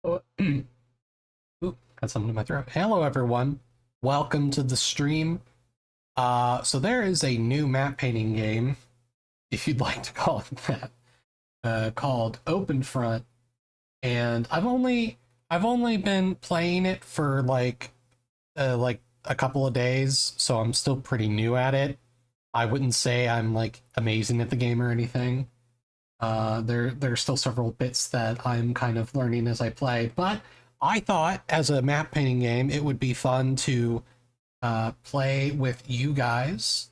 Oh, Oop, got something in my throat. Hello, everyone. Welcome to the stream. So there is a new map painting game, if you'd like to call it that, called OpenFront, and I've only been playing it for like a couple of days, so I'm still pretty new at it. I wouldn't say I'm like amazing at the game or anything. There's still several bits that I'm kind of learning as I play, but I thought as a map painting game, it would be fun to play with you guys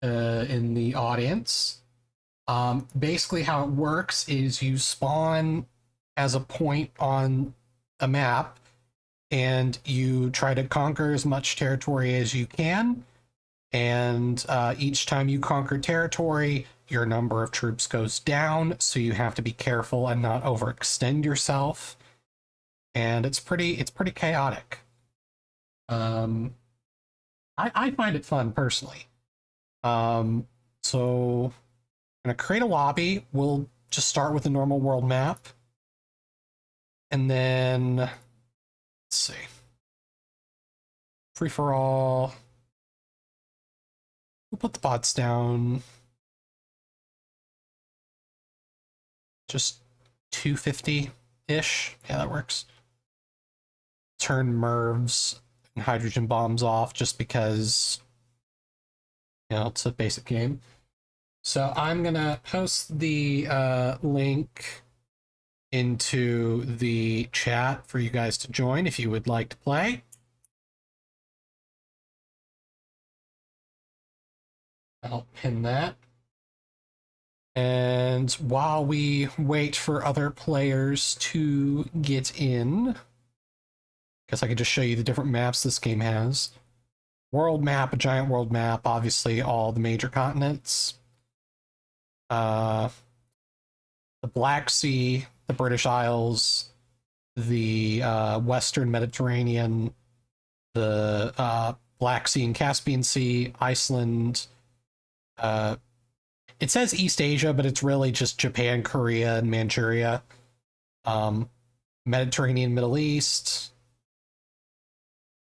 in the audience. Basically, how it works is you spawn as a point on a map and you try to conquer as much territory as you can, and each time you conquer territory, your number of troops goes down, so you have to be careful and not overextend yourself. And it's pretty chaotic. Um, I find it fun personally. Um, so I'm gonna create a lobby. We'll just start with a normal world map, and then let's see, free for all. We'll put the bots down. Just 250 ish. Yeah, that works. Turn MIRVs and hydrogen bombs off just because, it's a basic game. So I'm gonna post the link into the chat for you guys to join if you would like to play. I'll pin that. And while we wait for other players to get in, guess I could just show you the different maps this game has. World map, a giant world map, obviously all the major continents. Uh, the Black Sea, the British Isles, the Western Mediterranean, the Black Sea and Caspian Sea, Iceland. Uh, it says East Asia, but it's really just Japan, Korea, and Manchuria. Um, Mediterranean, Middle East,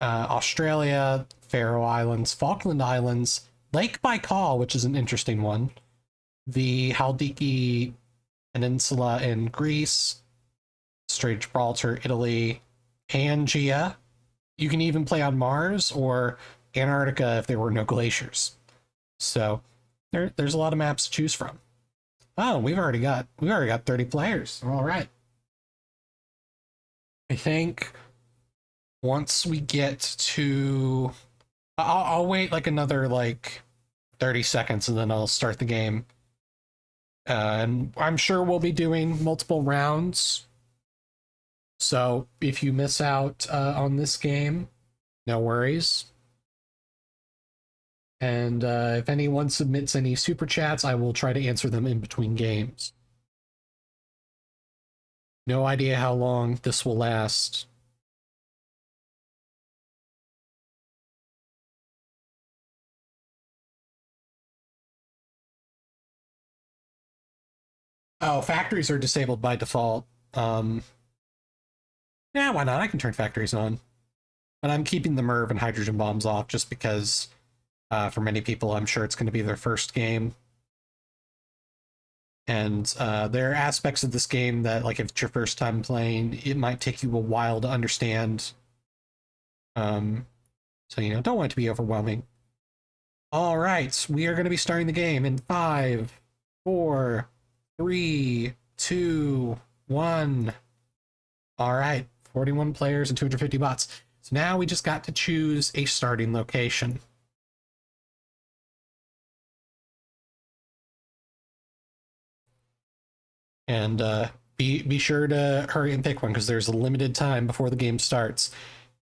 Australia, Faroe Islands, Falkland Islands, Lake Baikal, which is an interesting one, the Haldiki Peninsula in Greece, Strait of Gibraltar, Italy, Pangaea. You can even play on Mars or Antarctica if there were no glaciers. So there's a lot of maps to choose from. Oh, we've already got 30 players. All right. I think once we get to, I'll wait like another like 30 seconds and then I'll start the game. And I'm sure we'll be doing multiple rounds. So if you miss out on this game, no worries. And if anyone submits any super chats, I will try to answer them in between games. No idea how long this will last. Oh, factories are disabled by default. Yeah, why not? I can turn factories on. But I'm keeping the MIRV and hydrogen bombs off just because for many people, I'm sure it's going to be their first game. And there are aspects of this game that, like, if it's your first time playing, it might take you a while to understand. So, don't want it to be overwhelming. All right, we are going to be starting the game in 5, 4, 3, 2, 1. All right, 41 players and 250 bots. So now we just got to choose a starting location. And be sure to hurry and pick one because there's a limited time before the game starts.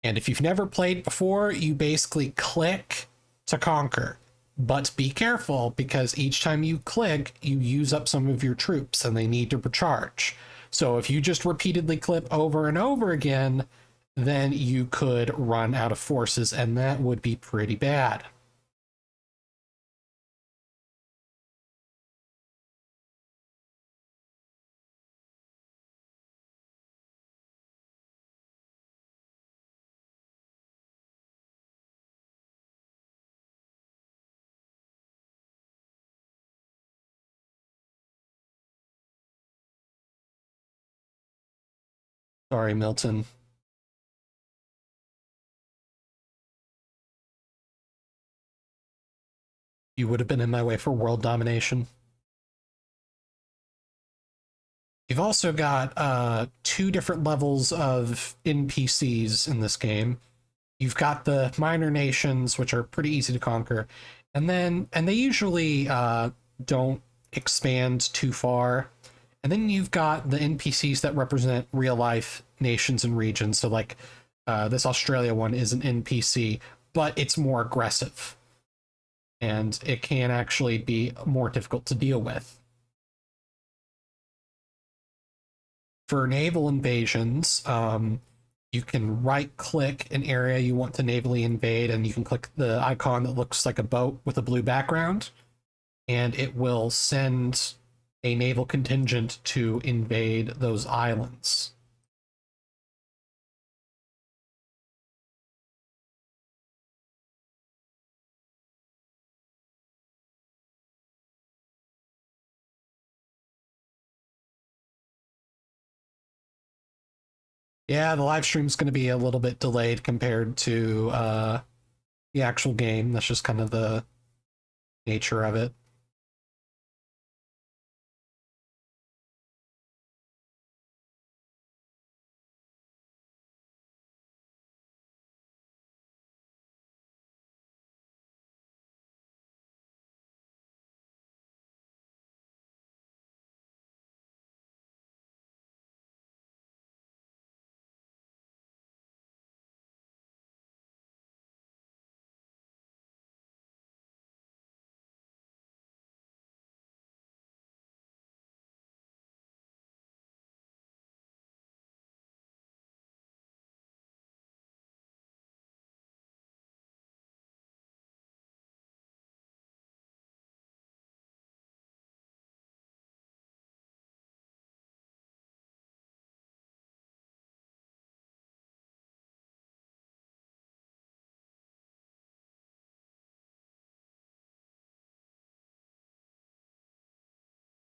And if you've never played before, you basically click to conquer. But be careful because each time you click, you use up some of your troops and they need to recharge. So if you just repeatedly click over and over again, then you could run out of forces and that would be pretty bad. Sorry, Milton. You would have been in my way for world domination. You've also got two different levels of NPCs in this game. You've got the minor nations, which are pretty easy to conquer, and they usually don't expand too far. And then you've got the NPCs that represent real life nations and regions. So like this Australia one is an NPC, but it's more aggressive, and it can actually be more difficult to deal with. For naval invasions, you can right click an area you want to navally invade, and you can click the icon that looks like a boat with a blue background, and it will send a naval contingent to invade those islands. Yeah, the live stream's going to be a little bit delayed compared to the actual game. That's just kind of the nature of it.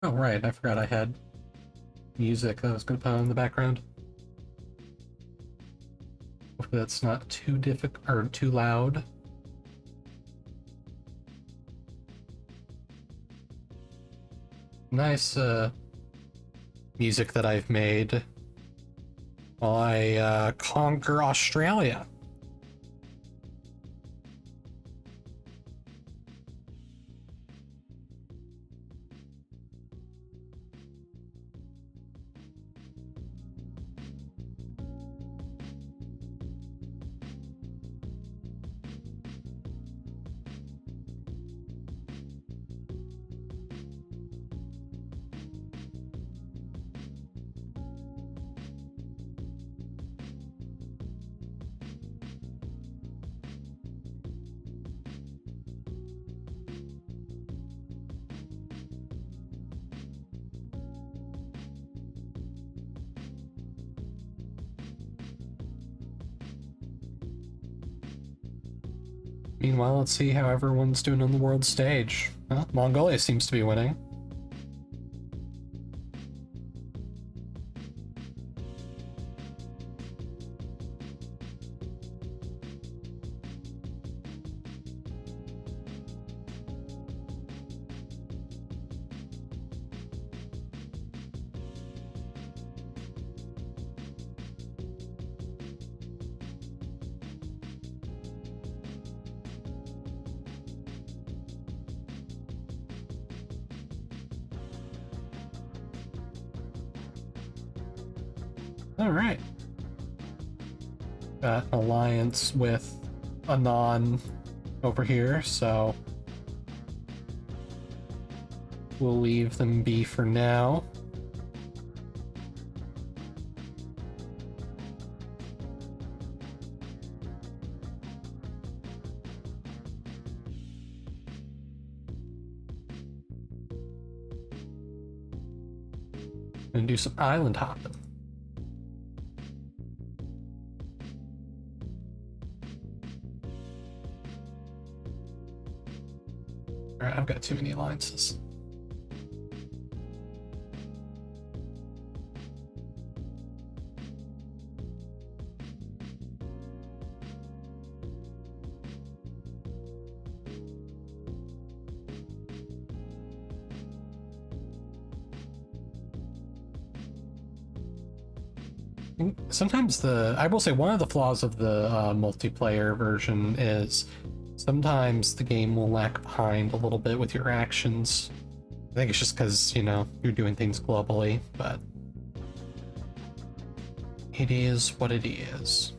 Oh, right, I forgot I had music that I was going to put on in the background. Hopefully that's not too difficult or too loud. Nice music that I've made while I conquer Australia. Meanwhile, let's see how everyone's doing on the world stage. Well, Mongolia seems to be winning. Alright. Got an alliance with Anon over here, so we'll leave them be for now. And do some island hopping. Alright, I've got too many alliances. Sometimes I will say one of the flaws of the multiplayer version is sometimes the game will lag behind a little bit with your actions. I think it's just because, you know, you're doing things globally, but it is what it is.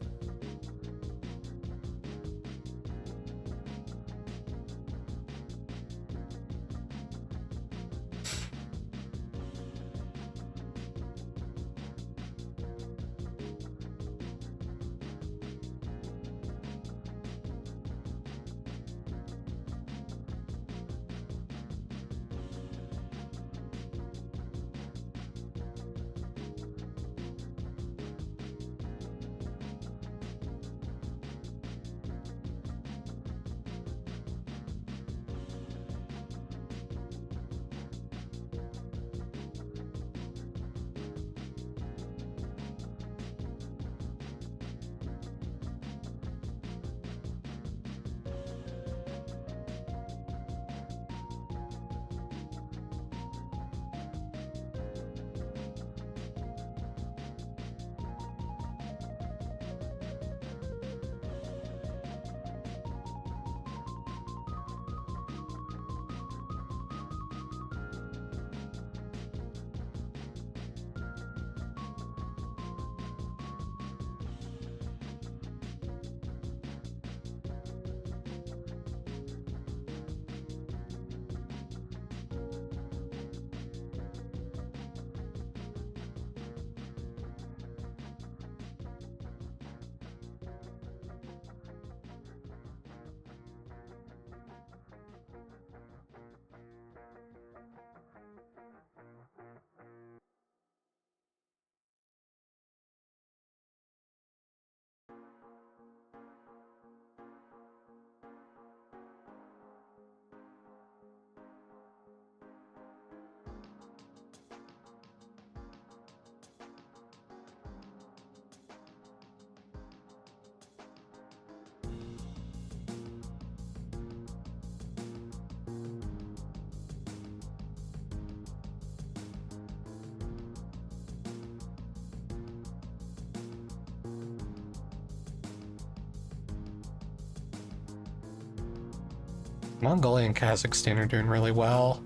Mongolia and Kazakhstan are doing really well.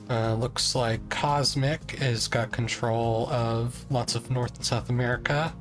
Looks like Cosmic has got control of lots of North and South America.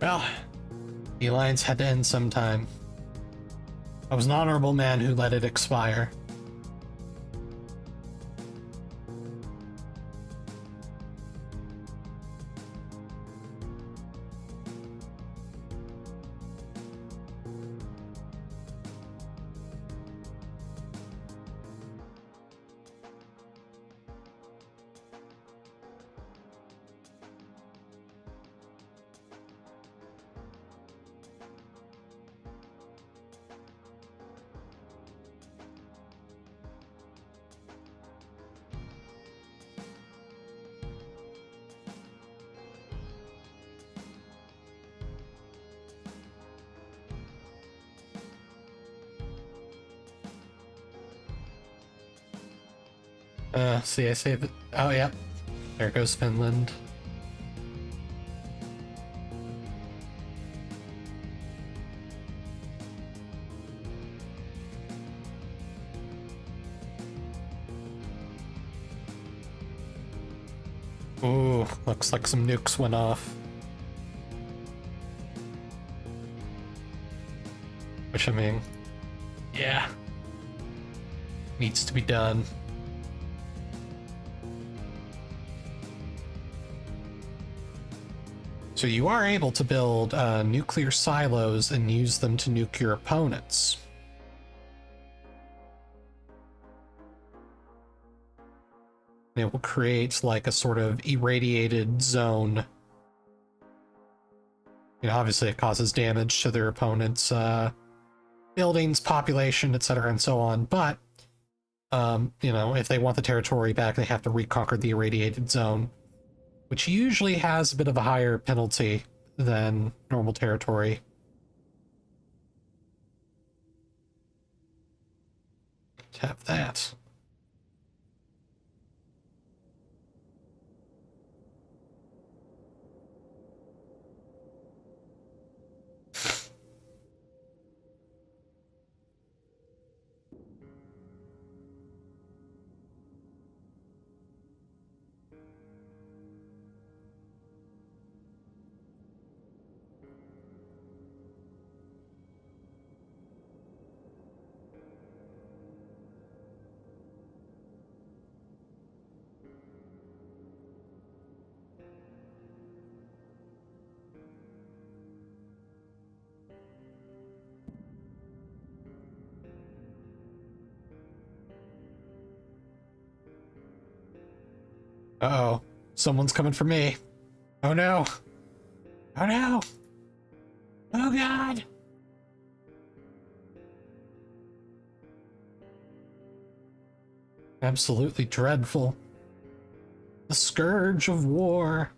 Well, the alliance had to end sometime. I was an honorable man who let it expire. See, I say that. Oh, yeah. There goes Finland. Ooh, looks like some nukes went off. Which, I mean, yeah. Needs to be done. So you are able to build nuclear silos and use them to nuke your opponents. It will create like a sort of irradiated zone. You know, obviously it causes damage to their opponents' buildings, population, etc., and so on. But, you know, if they want the territory back, they have to reconquer the irradiated zone, which usually has a bit of a higher penalty than normal territory. Have that. Uh-oh. Someone's coming for me. Oh no. Oh no. Oh god. Absolutely dreadful. The scourge of war.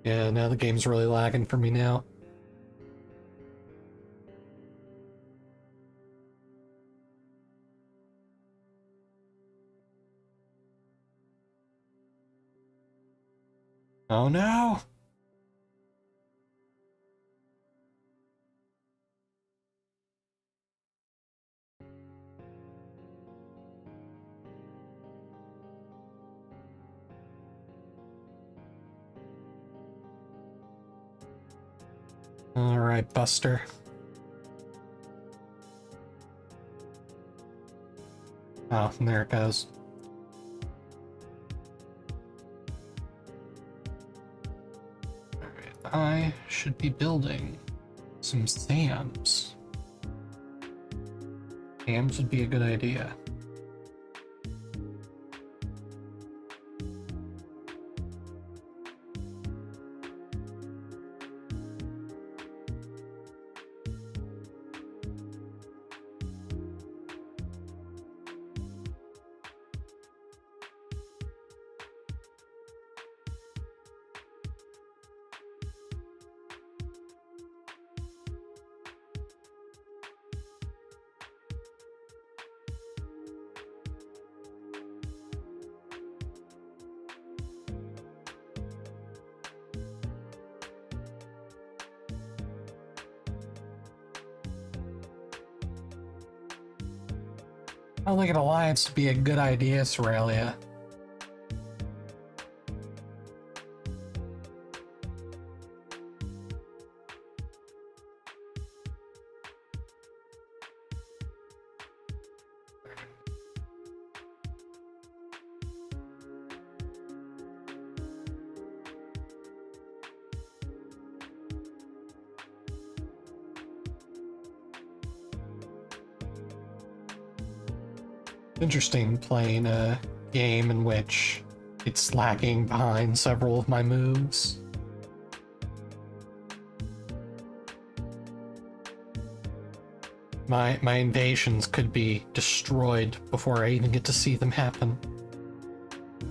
Yeah, now the game's really lagging for me now. Oh no! Alright, Buster. Oh, and there it goes. Alright, I should be building some SAMs. SAMs would be a good idea. I don't think an alliance would be a good idea, Soralia. Interesting playing a game in which it's lagging behind several of my moves. My invasions could be destroyed before I even get to see them happen.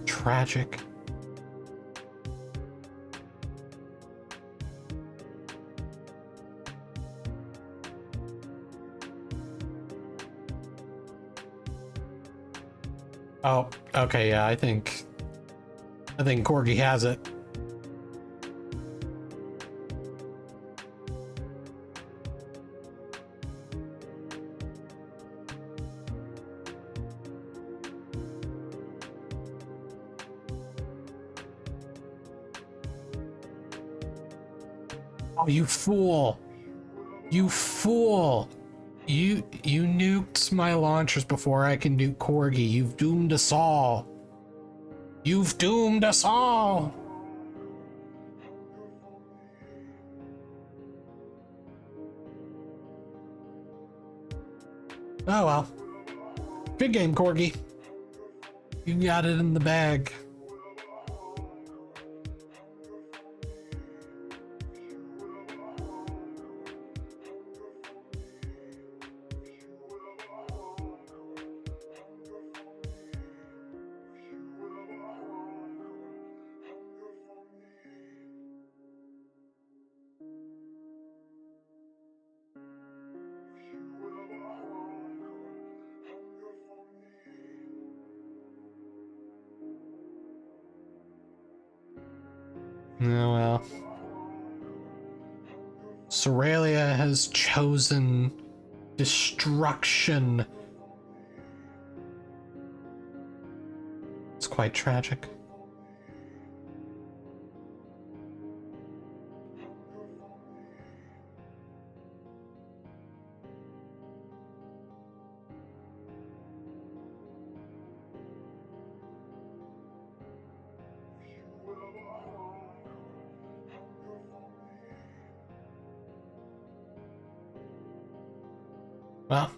Tragic. Oh, okay, yeah, I think Corgi has it. Oh, you fool! You fool! You nuked my launchers before I can nuke Corgi. You've doomed us all. You've doomed us all! Oh well. Good game, Corgi. You got it in the bag. Oh well. Soralia has chosen destruction. It's quite tragic. Well,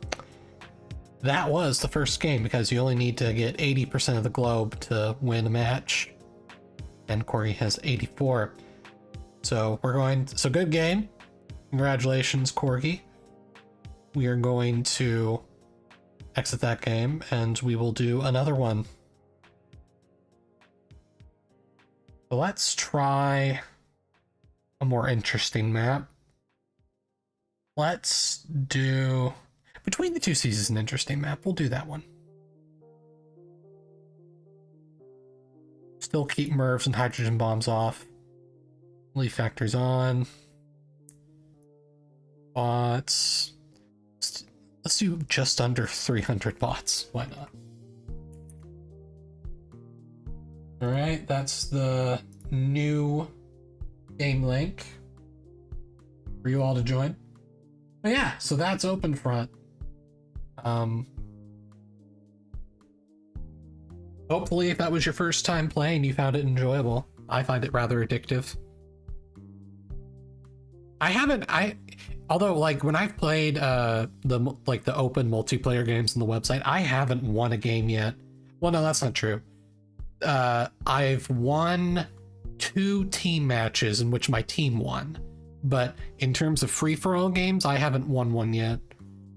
that was the first game because you only need to get 80% of the globe to win a match. And Corey has 84. So so good game. Congratulations, Corgi. We are going to exit that game and we will do another one. So let's try a more interesting map. Let's do Between the Two Seas is an interesting map. We'll do that one. Still keep MIRVs and hydrogen bombs off. Leave factors on. Bots. Let's do just under 300 bots. Why not? Alright, that's the new game link for you all to join. But yeah, so that's OpenFront. Hopefully if that was your first time playing, you found it enjoyable. I find it rather addictive. Although like when I've played the open multiplayer games on the website, I haven't won a game yet. Well, no, that's not true. I've won 2 team matches in which my team won. But in terms of free-for-all games, I haven't won one yet.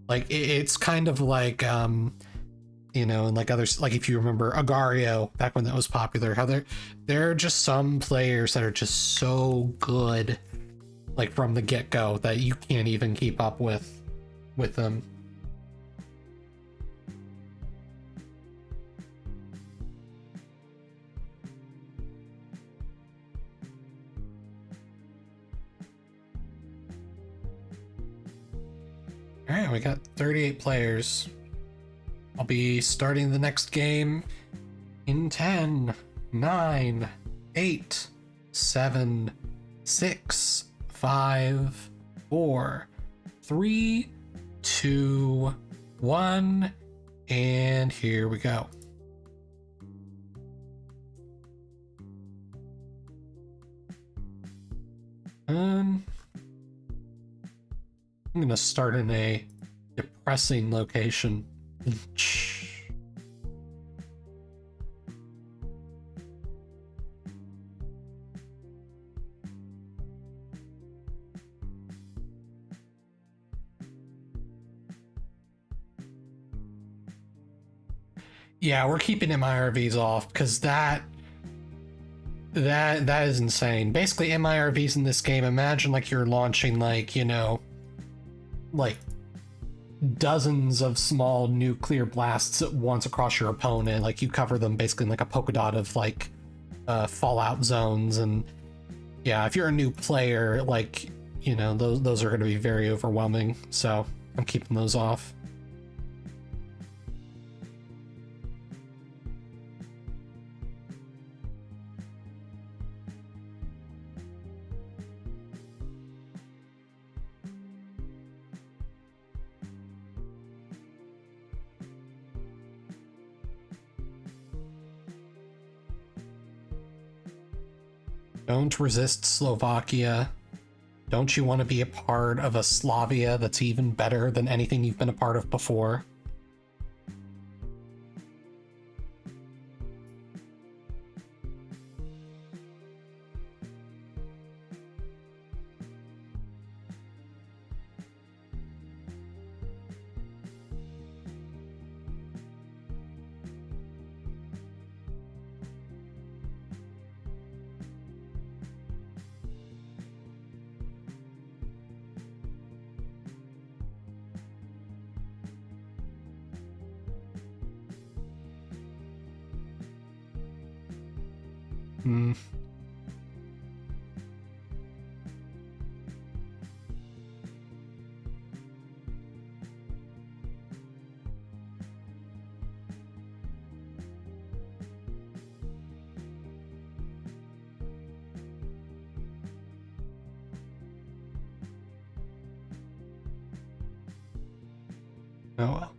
Like, it's kind of like, you know, and like others, like if you remember Agario, back when that was popular, how there are just some players that are just so good, like from the get-go, that you can't even keep up with them. All right, we got 38 players. I'll be starting the next game in 10, 9, 8, 7, 6, 5, 4, 3, 2, 1, and here we go. I'm gonna start in a depressing location. Yeah, we're keeping MIRVs off because that is insane. Basically, MIRVs in this game, imagine like you're launching like, you know, like dozens of small nuclear blasts at once across your opponent. Like you cover them basically in like a polka dot of like fallout zones. And yeah, if you're a new player, like, you know, those are going to be very overwhelming. So I'm keeping those off. Don't resist Slovakia. Don't you want to be a part of a Slavia that's even better than anything you've been a part of before? Hmm. Oh well.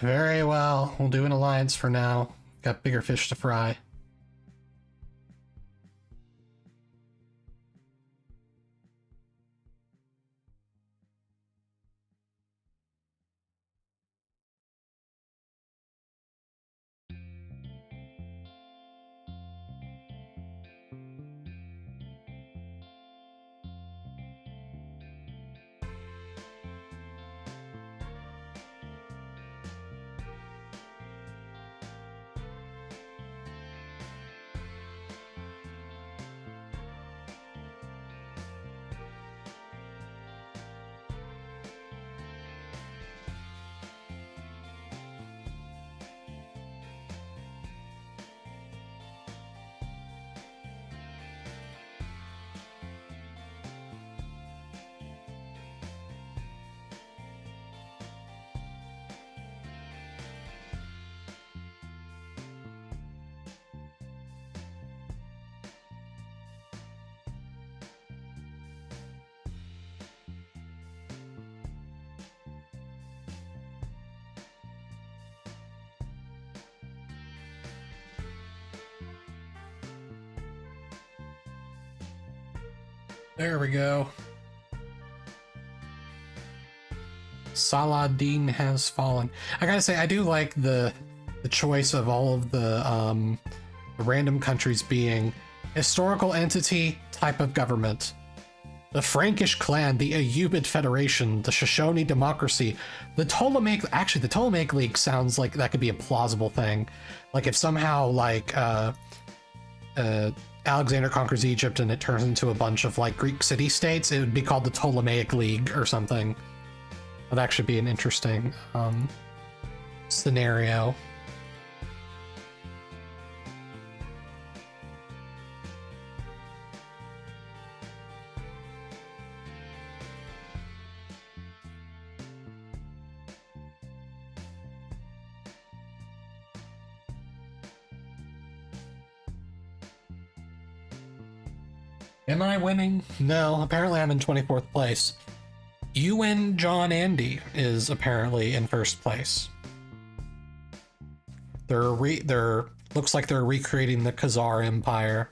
Very well. We'll do an alliance for now. Got bigger fish to fry. There we go. Saladin has fallen. I gotta say, I do like the choice of all of the random countries being historical entity, type of government. The Frankish clan, the Ayyubid Federation, the Shoshone democracy, the Ptolemaic. Actually, the Ptolemaic League sounds like that could be a plausible thing. Like if somehow Alexander conquers Egypt and it turns into a bunch of like Greek city-states, it would be called the Ptolemaic League or something. That'd actually be an interesting scenario. Am I winning? No, apparently I'm in 24th place. You and John Andy is apparently in first place. They're looks like they're recreating the Khazar Empire.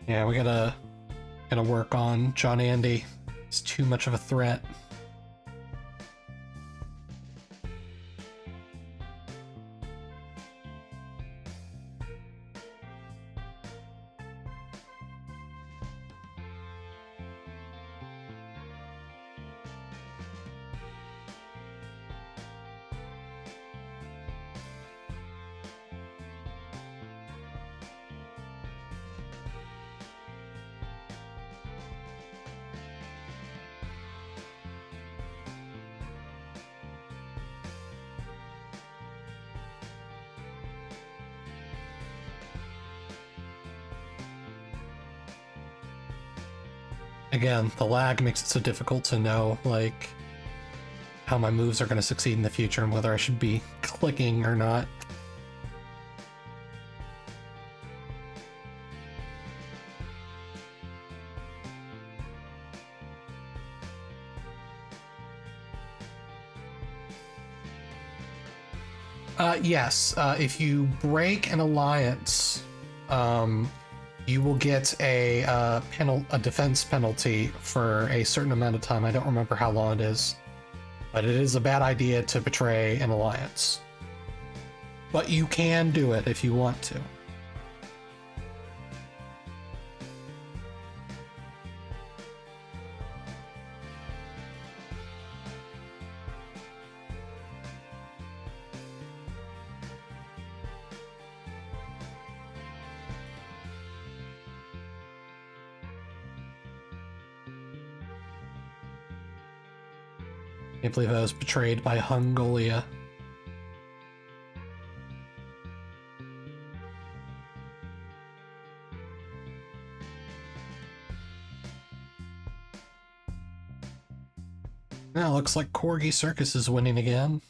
Yeah, we gotta work on John Andy. He's too much of a threat. Again, the lag makes it so difficult to know, like, how my moves are going to succeed in the future and whether I should be clicking or not. Yes, if you break an alliance, you will get a defense penalty for a certain amount of time. I don't remember how long it is, but it is a bad idea to betray an alliance. But you can do it if you want to. I can't believe I was betrayed by Hungolia. Now looks like Corgi Circus is winning again.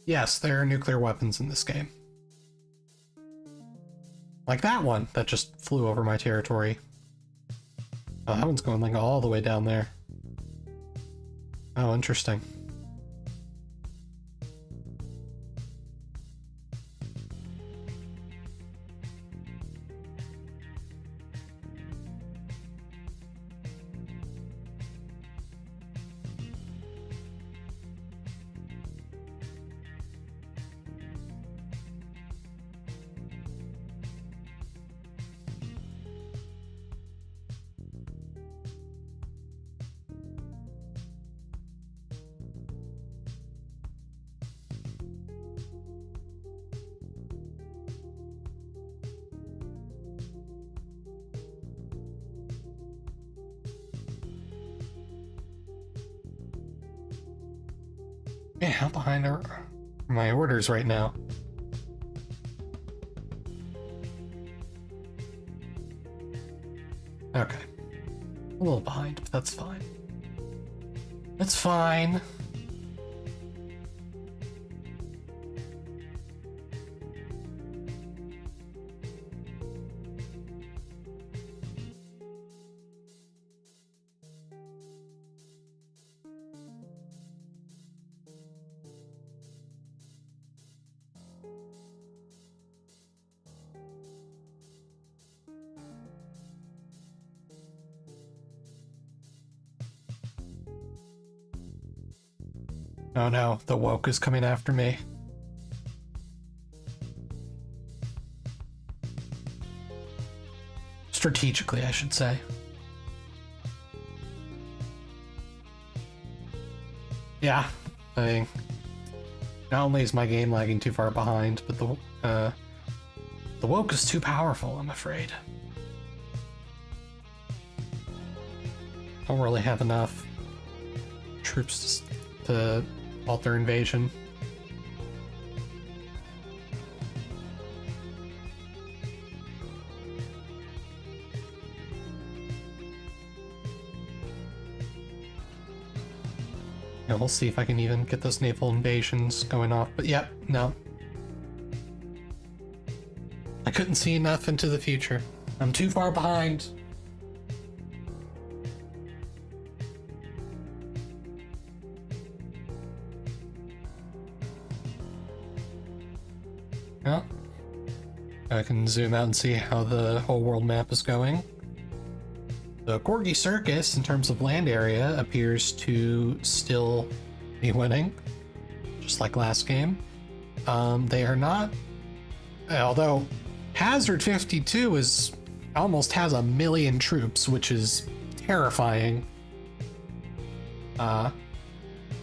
Yes, there are nuclear weapons in this game. Like that one that just flew over my territory. Oh, that one's going like all the way down there. Oh, interesting. Yeah, how behind are my orders right now? Okay. A little behind, but that's fine. That's fine. Oh no, the woke is coming after me. Strategically, I should say. Yeah, I mean, not only is my game lagging too far behind, but the woke is too powerful, I'm afraid. Don't really have enough troops to halt their invasion. Yeah, we'll see if I can even get those naval invasions going off, but yep, no. I couldn't see enough into the future. I'm too far behind. Yeah. I can zoom out and see how the whole world map is going. The Corgi Circus, in terms of land area, appears to still be winning, just like last game. They are not, although Hazard 52 almost has 1 million troops, which is terrifying. So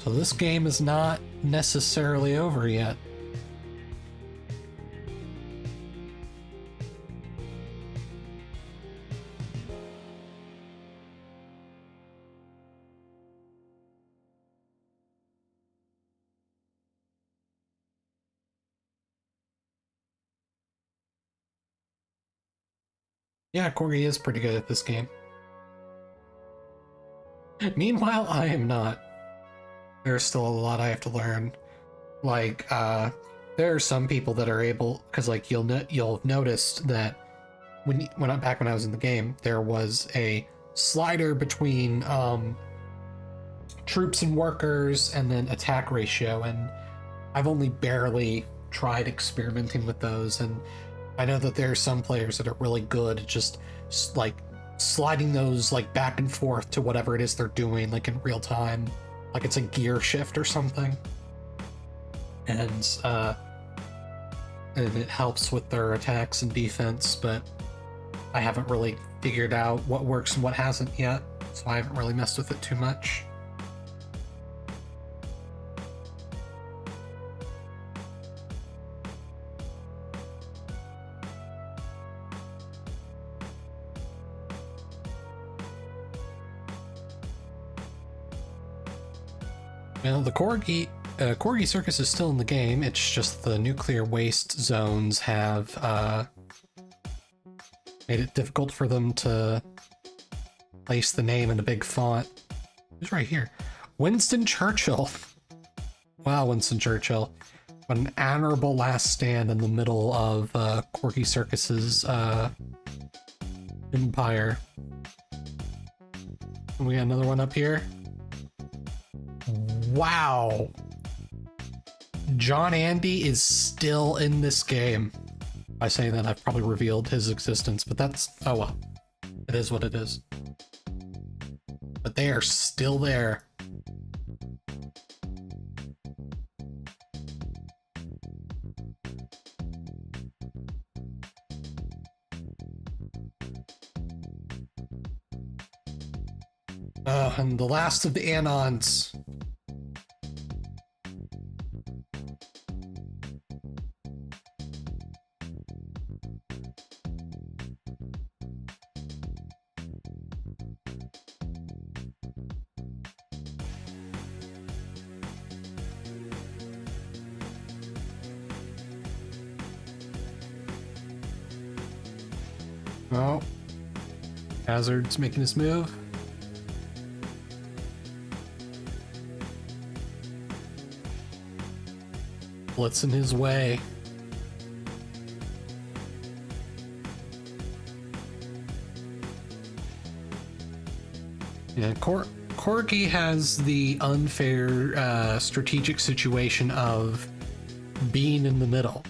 this game is not necessarily over yet. Yeah, Corgi is pretty good at this game. Meanwhile, I am not. There's still a lot I have to learn. Like, there are some people that are able, because like you'll have noticed that when I was in the game, there was a slider between troops and workers, and then attack ratio, and I've only barely tried experimenting with those, and I know that there are some players that are really good at just like sliding those like back and forth to whatever it is they're doing, like in real time, like it's a gear shift or something, and it helps with their attacks and defense. But I haven't really figured out what works and what hasn't yet, so I haven't really messed with it too much. Well, the Corgi Circus is still in the game. It's just the nuclear waste zones have made it difficult for them to place the name in a big font. Who's right here? Winston Churchill. Wow, Winston Churchill. What an honorable last stand in the middle of Corgi Circus's empire. And we got another one up here. Wow. John Andy is still in this game. By saying that, I've probably revealed his existence, but that's, oh well. It is what it is. But they are still there. And the last of the Anons. Oh, Hazard's making his move. Blitz in his way. Yeah, Corgi has the unfair strategic situation of being in the middle.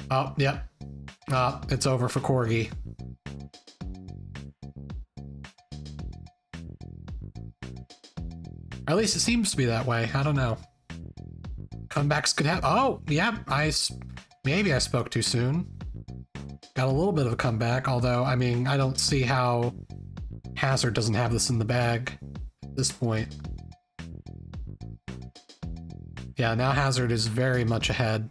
Oh, yep. It's over for Corgi. Or at least it seems to be that way. I don't know. Comebacks could happen. Oh, yeah. Maybe I spoke too soon. Got a little bit of a comeback, although, I mean, I don't see how Hazard doesn't have this in the bag at this point. Yeah, now Hazard is very much ahead.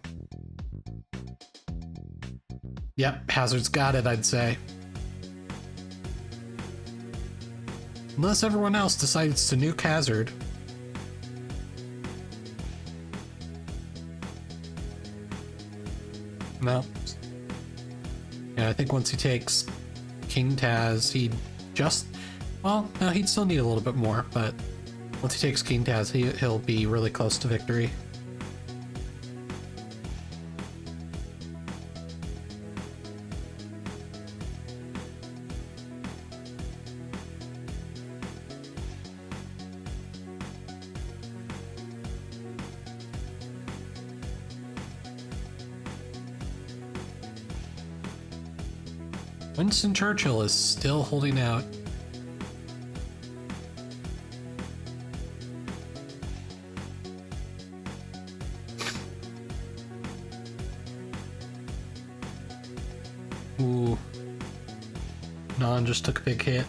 Yep, Hazard's got it, I'd say. Unless everyone else decides to nuke Hazard. No. Yeah, I think once he takes King Taz, he'd just... Well, no, he'd still need a little bit more, but once he takes King Taz, he'll be really close to victory. Winston Churchill is still holding out. Ooh. Non just took a big hit.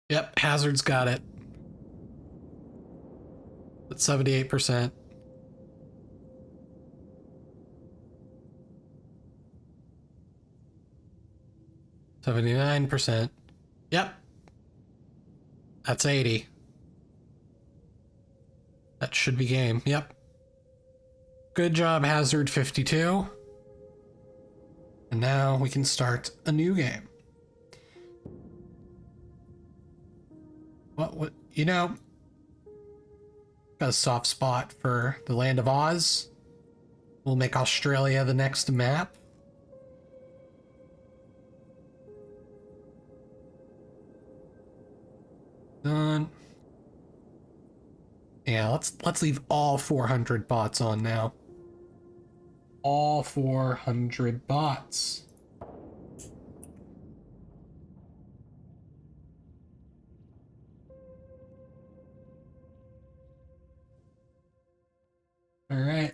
Yep, Hazard's got it. At 78%. %79%. Yep. That's 80. That should be game. Yep. Good job, Hazard 52. And now we can start a new game. What, you know, got a soft spot for the Land of Oz. We'll make Australia the next map. Done. Yeah, let's leave all 400 bots on now. All 400 bots. All right,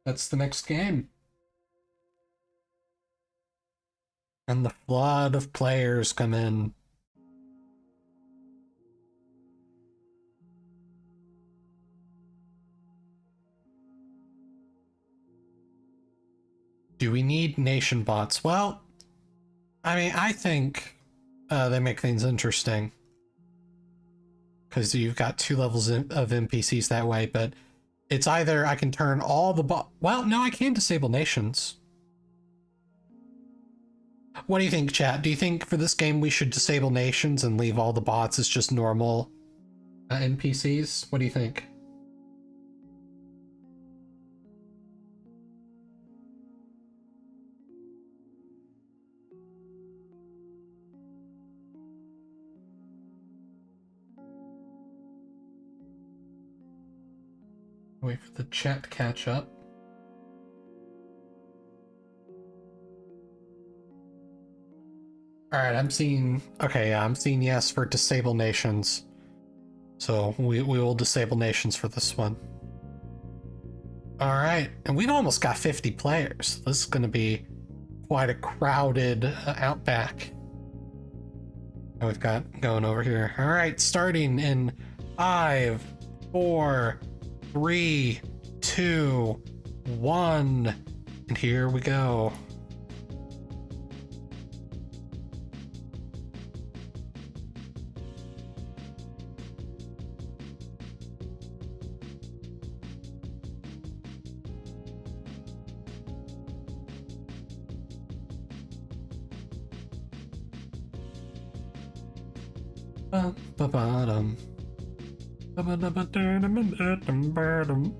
that's the next game. And the flood of players come in. Do we need nation bots? Well, I mean, I think they make things interesting. Because you've got 2 levels of NPCs that way, but it's either I can turn all the well, no, I can disable nations. What do you think, chat? Do you think for this game we should disable nations and leave all the bots as just normal NPCs? What do you think? Wait for the chat to catch up. Alright, I'm seeing... Okay, yeah, I'm seeing yes for disable nations. So we will disable nations for this one. Alright, and we've almost got 50 players. This is going to be quite a crowded outback. And we've got going over here. Alright, starting in 5, 4, 3, 2, 1, and here we go. Ba-ba-dum. Ba-ba-da-ba-da-da-ba-da-dum-ba-dum.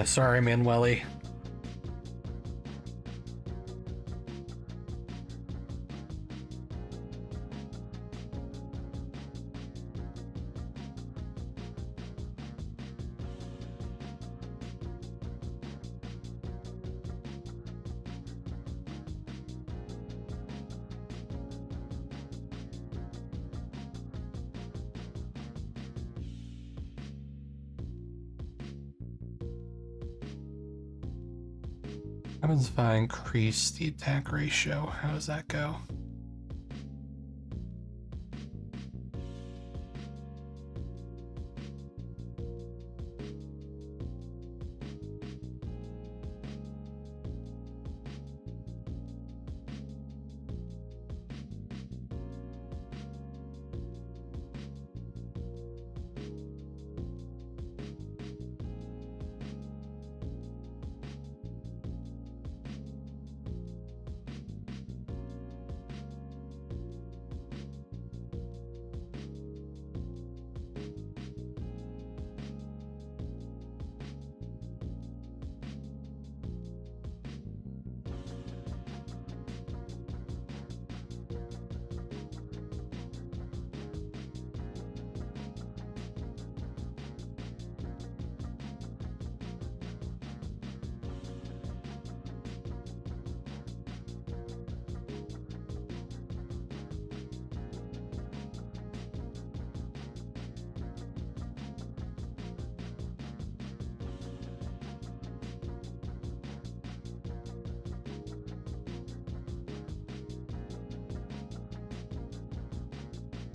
Sorry, Manueli. What happens if I increase the attack ratio? How does that go?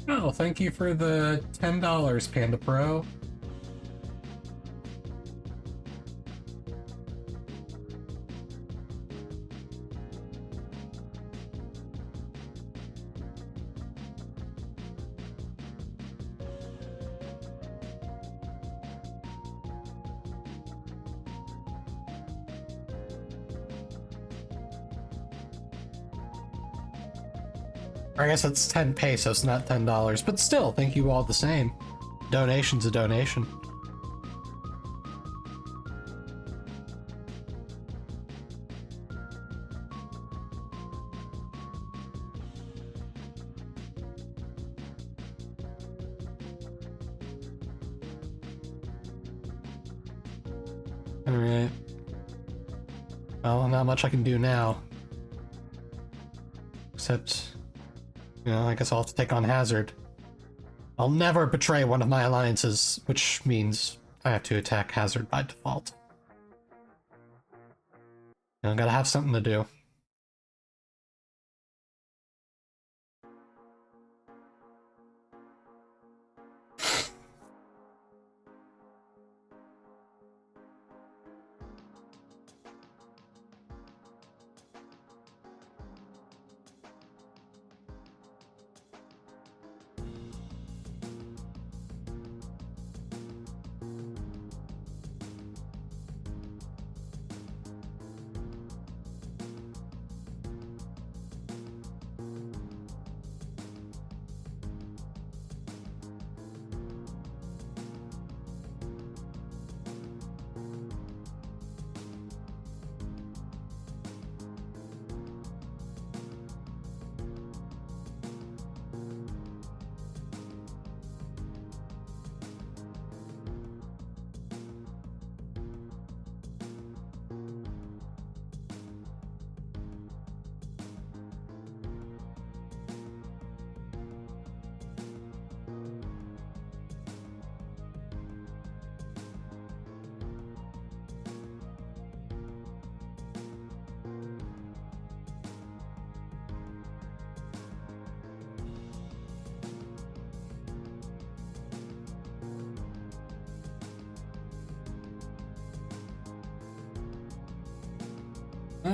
Oh, thank you for the $10, Panda Pro. Or I guess it's 10 pesos, not $10, but still, thank you all the same. Donation's a donation. Alright. Well, not much I can do now. Except, you know, I guess I'll have to take on Hazard. I'll never betray one of my alliances, which means I have to attack Hazard by default. I gotta have something to do.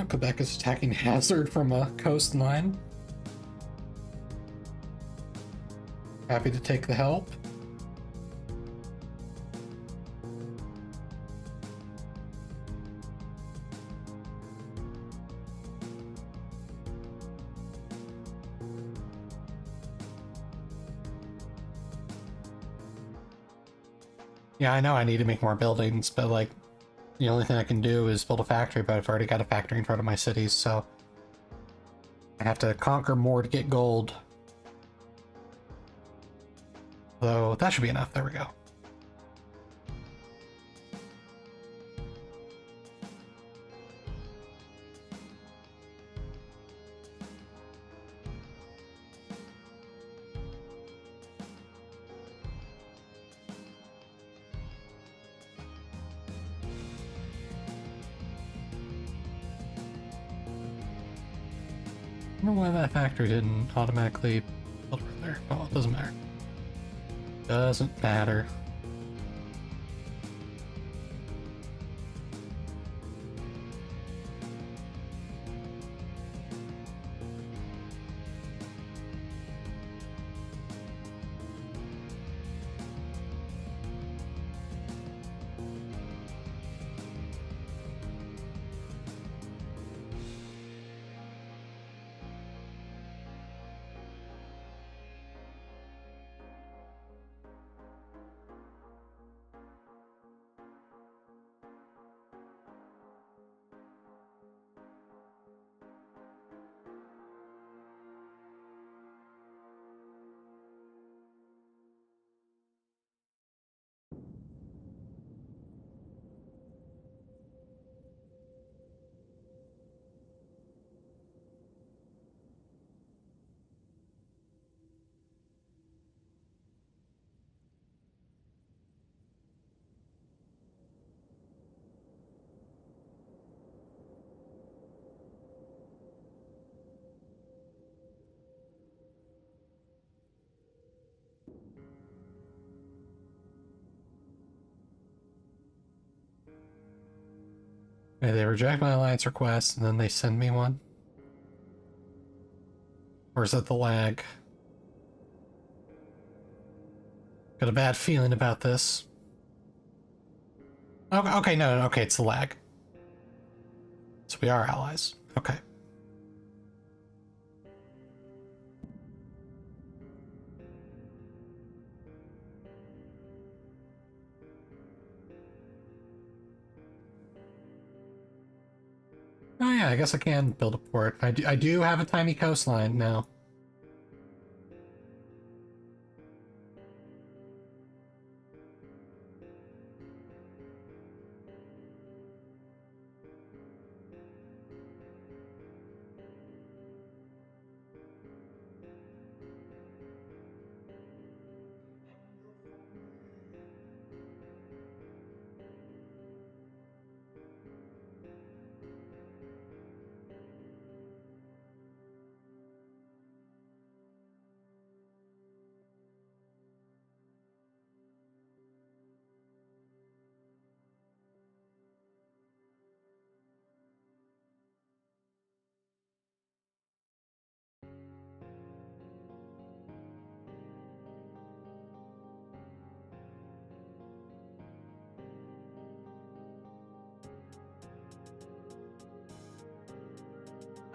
Quebec is attacking Hazard from a coastline. Happy to take the help. Yeah, I know I need to make more buildings, but like, the only thing I can do is build a factory, but I've already got a factory in front of my cities, so I have to conquer more to get gold. Though that should be enough. There we go. wonder why that factory didn't automatically build right there. Oh, it doesn't matter. Doesn't matter. Okay, they reject my alliance request and then they send me one? Or is that the lag? Got a bad feeling about this. Okay, no, okay, it's the lag. So we are allies. Okay. Oh yeah, I guess I can build a port. I do have a tiny coastline now.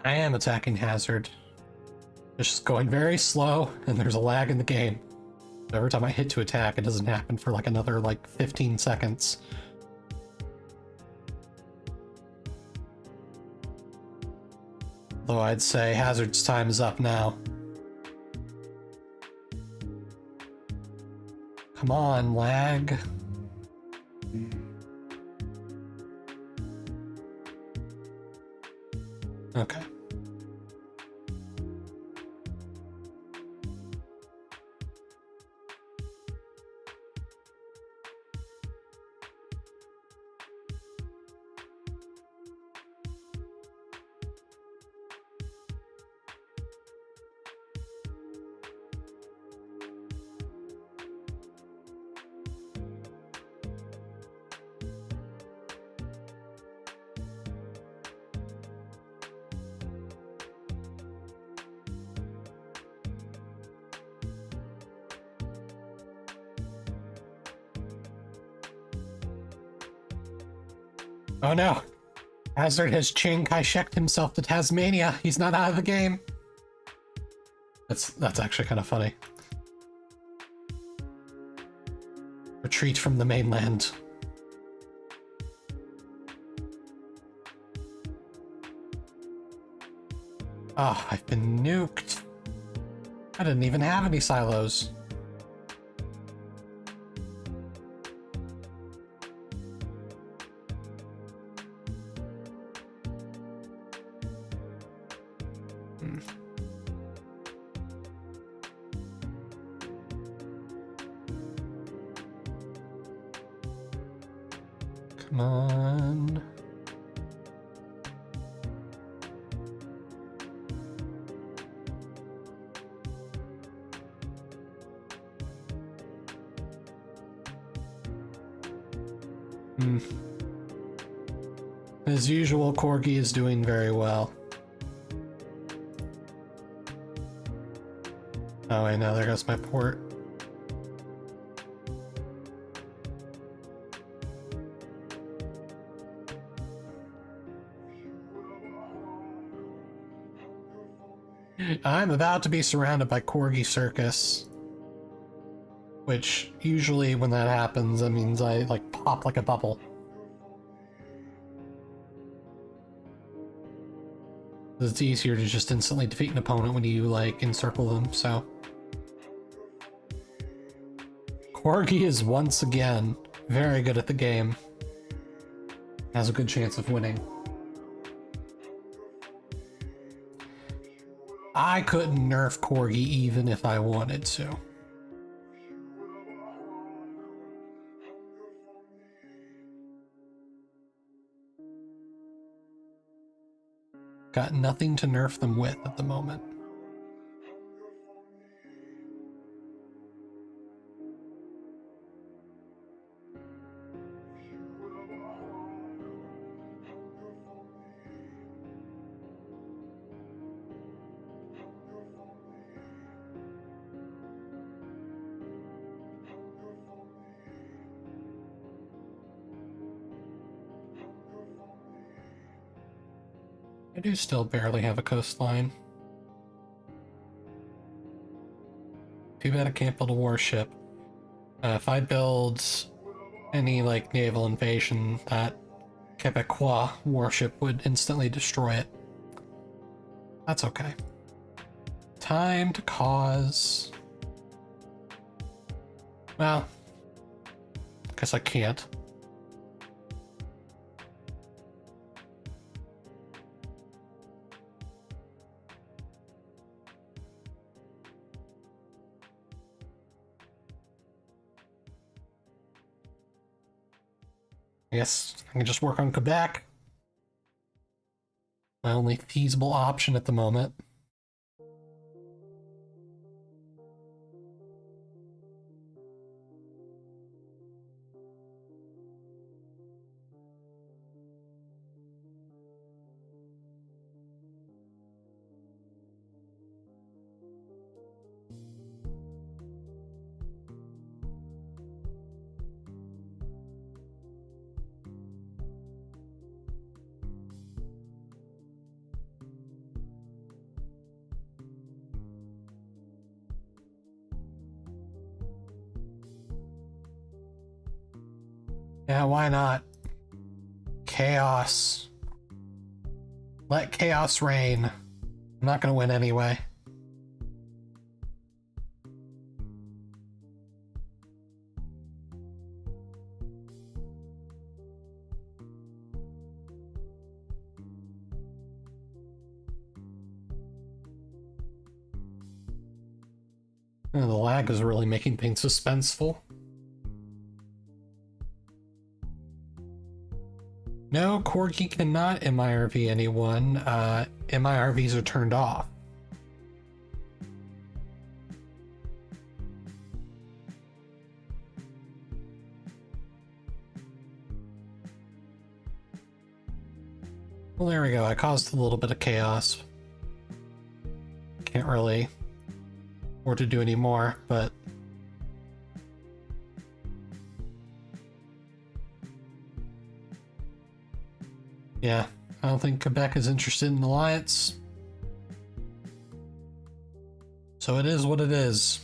I am attacking Hazard. It's just going very slow, and there's a lag in the game. So every time I hit to attack, it doesn't happen for like another 15 seconds. Though I'd say Hazard's time is up now. Come on, lag. Okay. Oh no! Hazard has Chiang Kai-shek'd himself to Tasmania. He's not out of the game. That's actually kind of funny. Retreat from the mainland. Oh, I've been nuked. I didn't even have any silos. Come on. As usual, Corgi is doing very well. Oh wait, no, there goes my port. I'm about to be surrounded by Corgi Circus. Which, usually when that happens, that means I, like, pop like a bubble. It's easier to just instantly defeat an opponent when you, like, encircle them, so... Corgi is once again very good at the game. Has a good chance of winning. I couldn't nerf Corgi even if I wanted to. Got nothing to nerf them with at the moment. I do still barely have a coastline. Too bad I can't build a warship. If I build any, like, naval invasion, that Quebecois warship would instantly destroy it. That's okay. Time to cause... Well, guess I can't. I guess I can just work on Quebec. My only feasible option at the moment. Yeah, why not? Chaos. Let chaos reign. I'm not gonna win anyway. The lag is really making things suspenseful. No, Corgi cannot MIRV anyone. MIRVs are turned off. Well, there we go. I caused a little bit of chaos. Can't really afford to do any more, but... Yeah, I don't think Quebec is interested in an alliance. So it is what it is.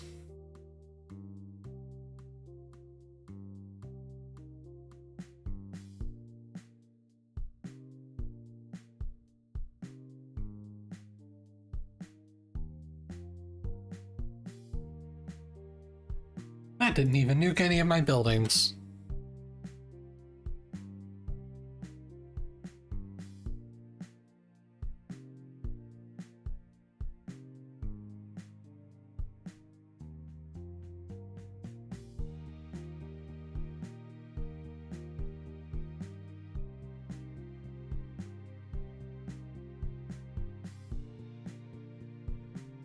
I didn't even nuke any of my buildings.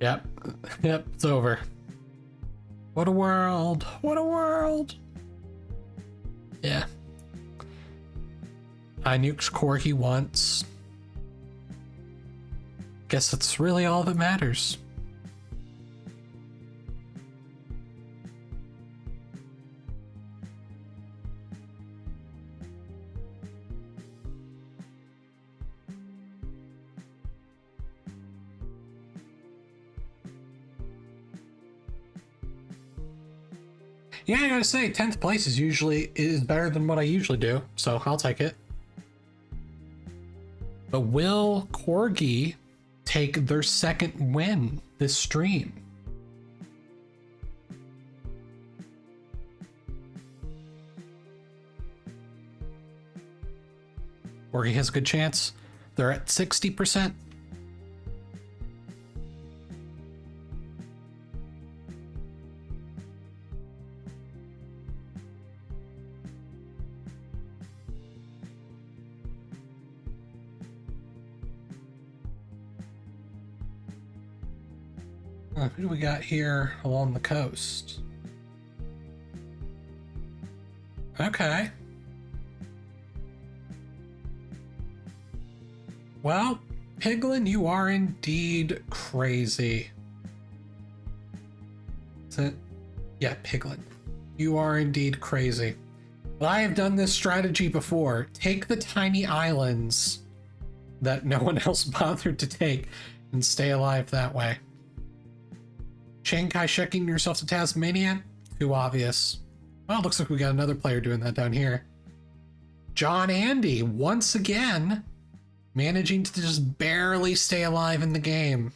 Yep. Yep, it's over. What a world! What a world! Yeah. I nuked Corgi once. Guess that's really all that matters. Yeah, I gotta say, 10th place is better than what I usually do, so I'll take it. But will Corgi take their second win this stream? Corgi has a good chance. They're at 60%. Who do we got here along the coast? Okay. Well, Piglin, you are indeed crazy. Is it? Yeah, Piglin. You are indeed crazy. But I have done this strategy before. Take the tiny islands that no one else bothered to take and stay alive that way. Chiang Kai-sheking yourself to Tasmania? Too obvious. Well, looks like we got another player doing that down here. John Andy, once again, managing to just barely stay alive in the game.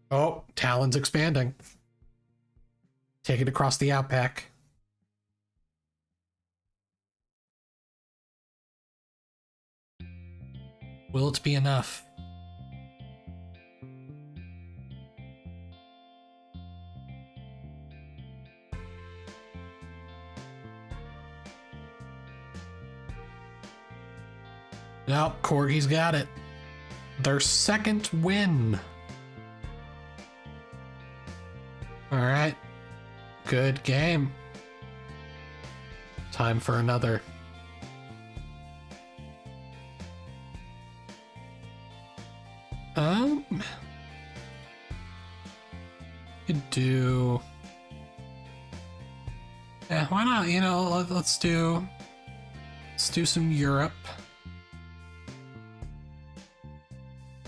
Oh, Talon's expanding. Take it across the outback. Will it be enough? No, Corgi's got it. Their second win. All right. Good game. Time for another. Could do. Yeah, why not? You know, let's do some Europe.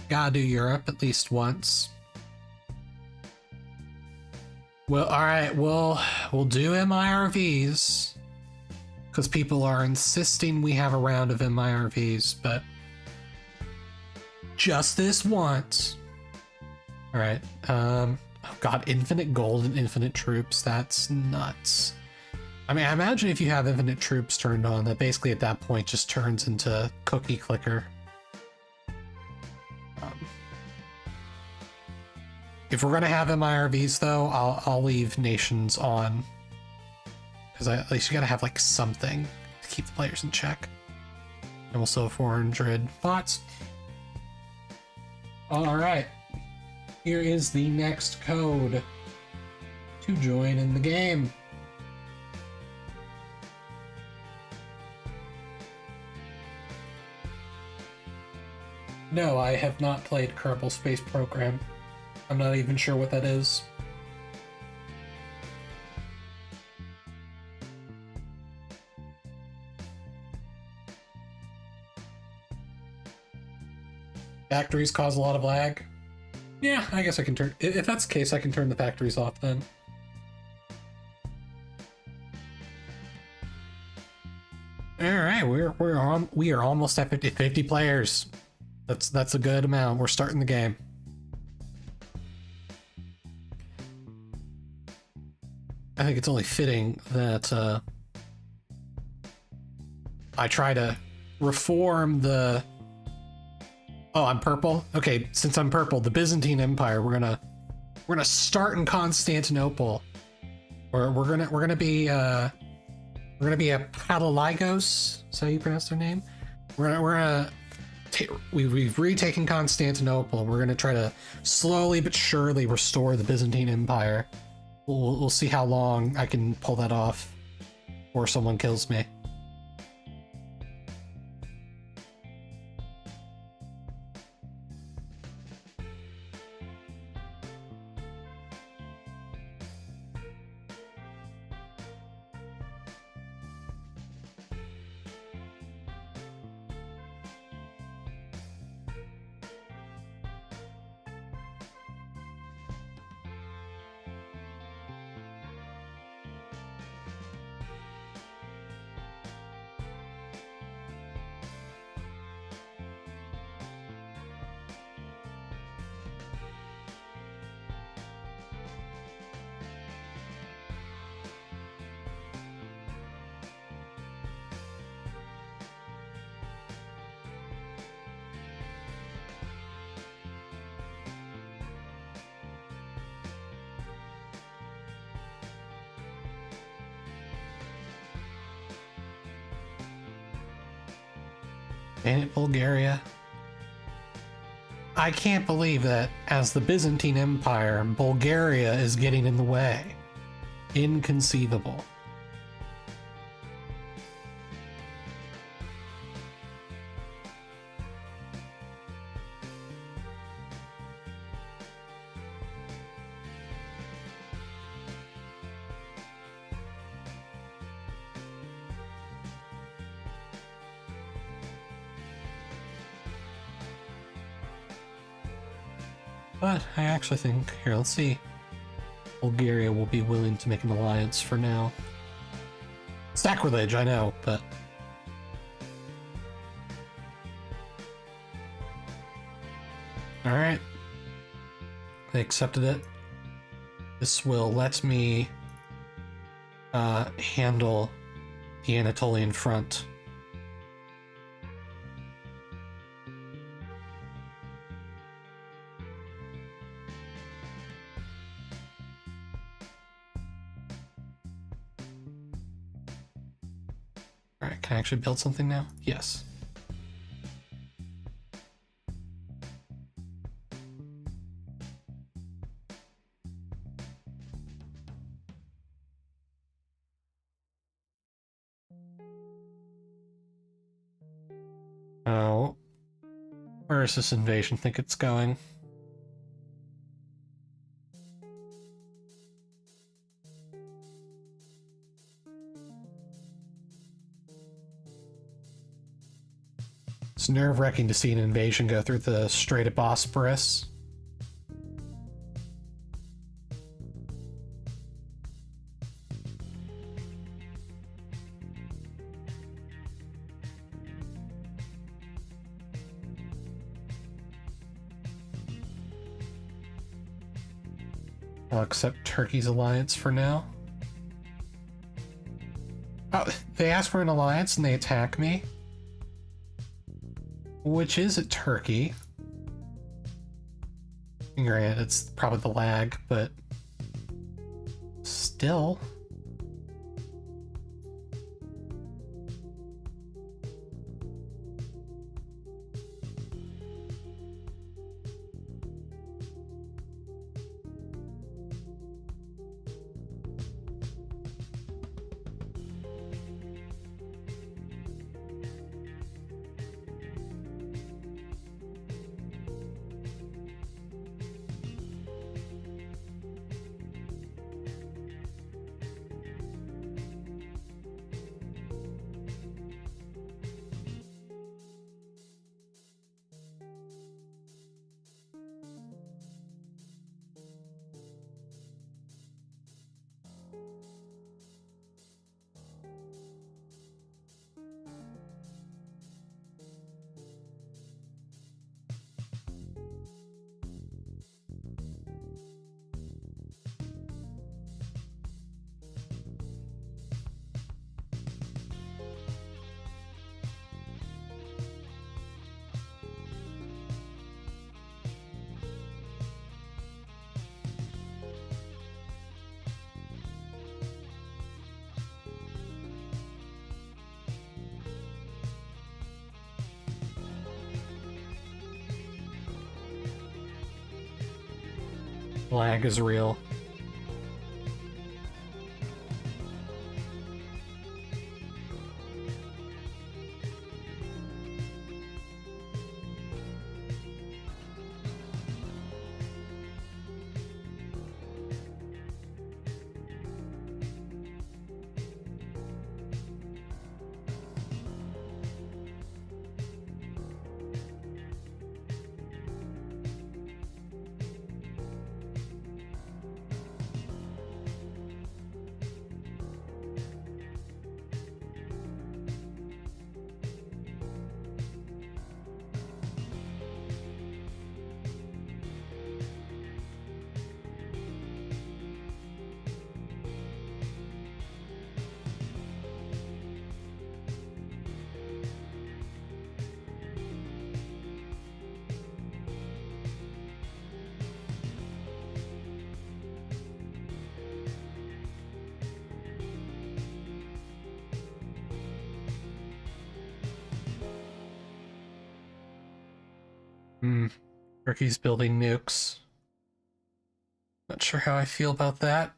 Gotta do Europe at least once. Well, all right, we'll do MIRVs because people are insisting we have a round of MIRVs, but just this once. All right. Oh God, infinite gold and infinite troops. That's nuts. I mean, I imagine if you have infinite troops turned on, that basically at that point just turns into cookie clicker. If we're gonna have MIRVs though, I'll leave nations on, because at least you gotta have like something to keep the players in check. And also 400 bots. All right, here is the next code to join in the game. No, I have not played Kerbal Space Program. I'm not even sure what that is. Factories cause a lot of lag. Yeah, I guess I can turn. If that's the case, I can turn the factories off then. All right, we are almost at 50 players. That's a good amount. We're starting the game. I think it's only fitting that I try to reform the. Oh, I'm purple. Okay, since I'm purple, the Byzantine Empire. We're gonna start in Constantinople. We're gonna be a Palaligos. Is that how you pronounce their name? We've retaken Constantinople. We're gonna try to slowly but surely restore the Byzantine Empire. We'll see how long I can pull that off, or someone kills me. Ain't it Bulgaria? I can't believe that as the Byzantine Empire, Bulgaria is getting in the way. Inconceivable. But I actually think, here, let's see. Bulgaria will be willing to make an alliance for now. Sacrilege, I know, but... Alright. They accepted it. This will let me handle the Anatolian front. Alright, can I actually build something now? Yes. Oh. Where does this invasion think it's going? It's nerve-wracking to see an invasion go through the Strait of Bosporus. I'll accept Turkey's alliance for now. Oh, they ask for an alliance and they attack me? Which is a Turkey. Granted, it's probably the lag, but still. Lag is real. Turkey's building nukes. Not sure how I feel about that.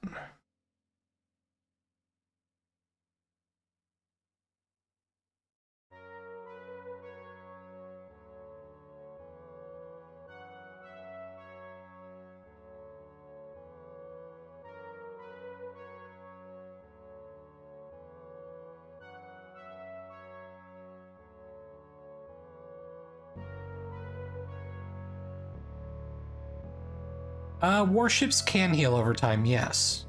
Warships can heal over time, yes.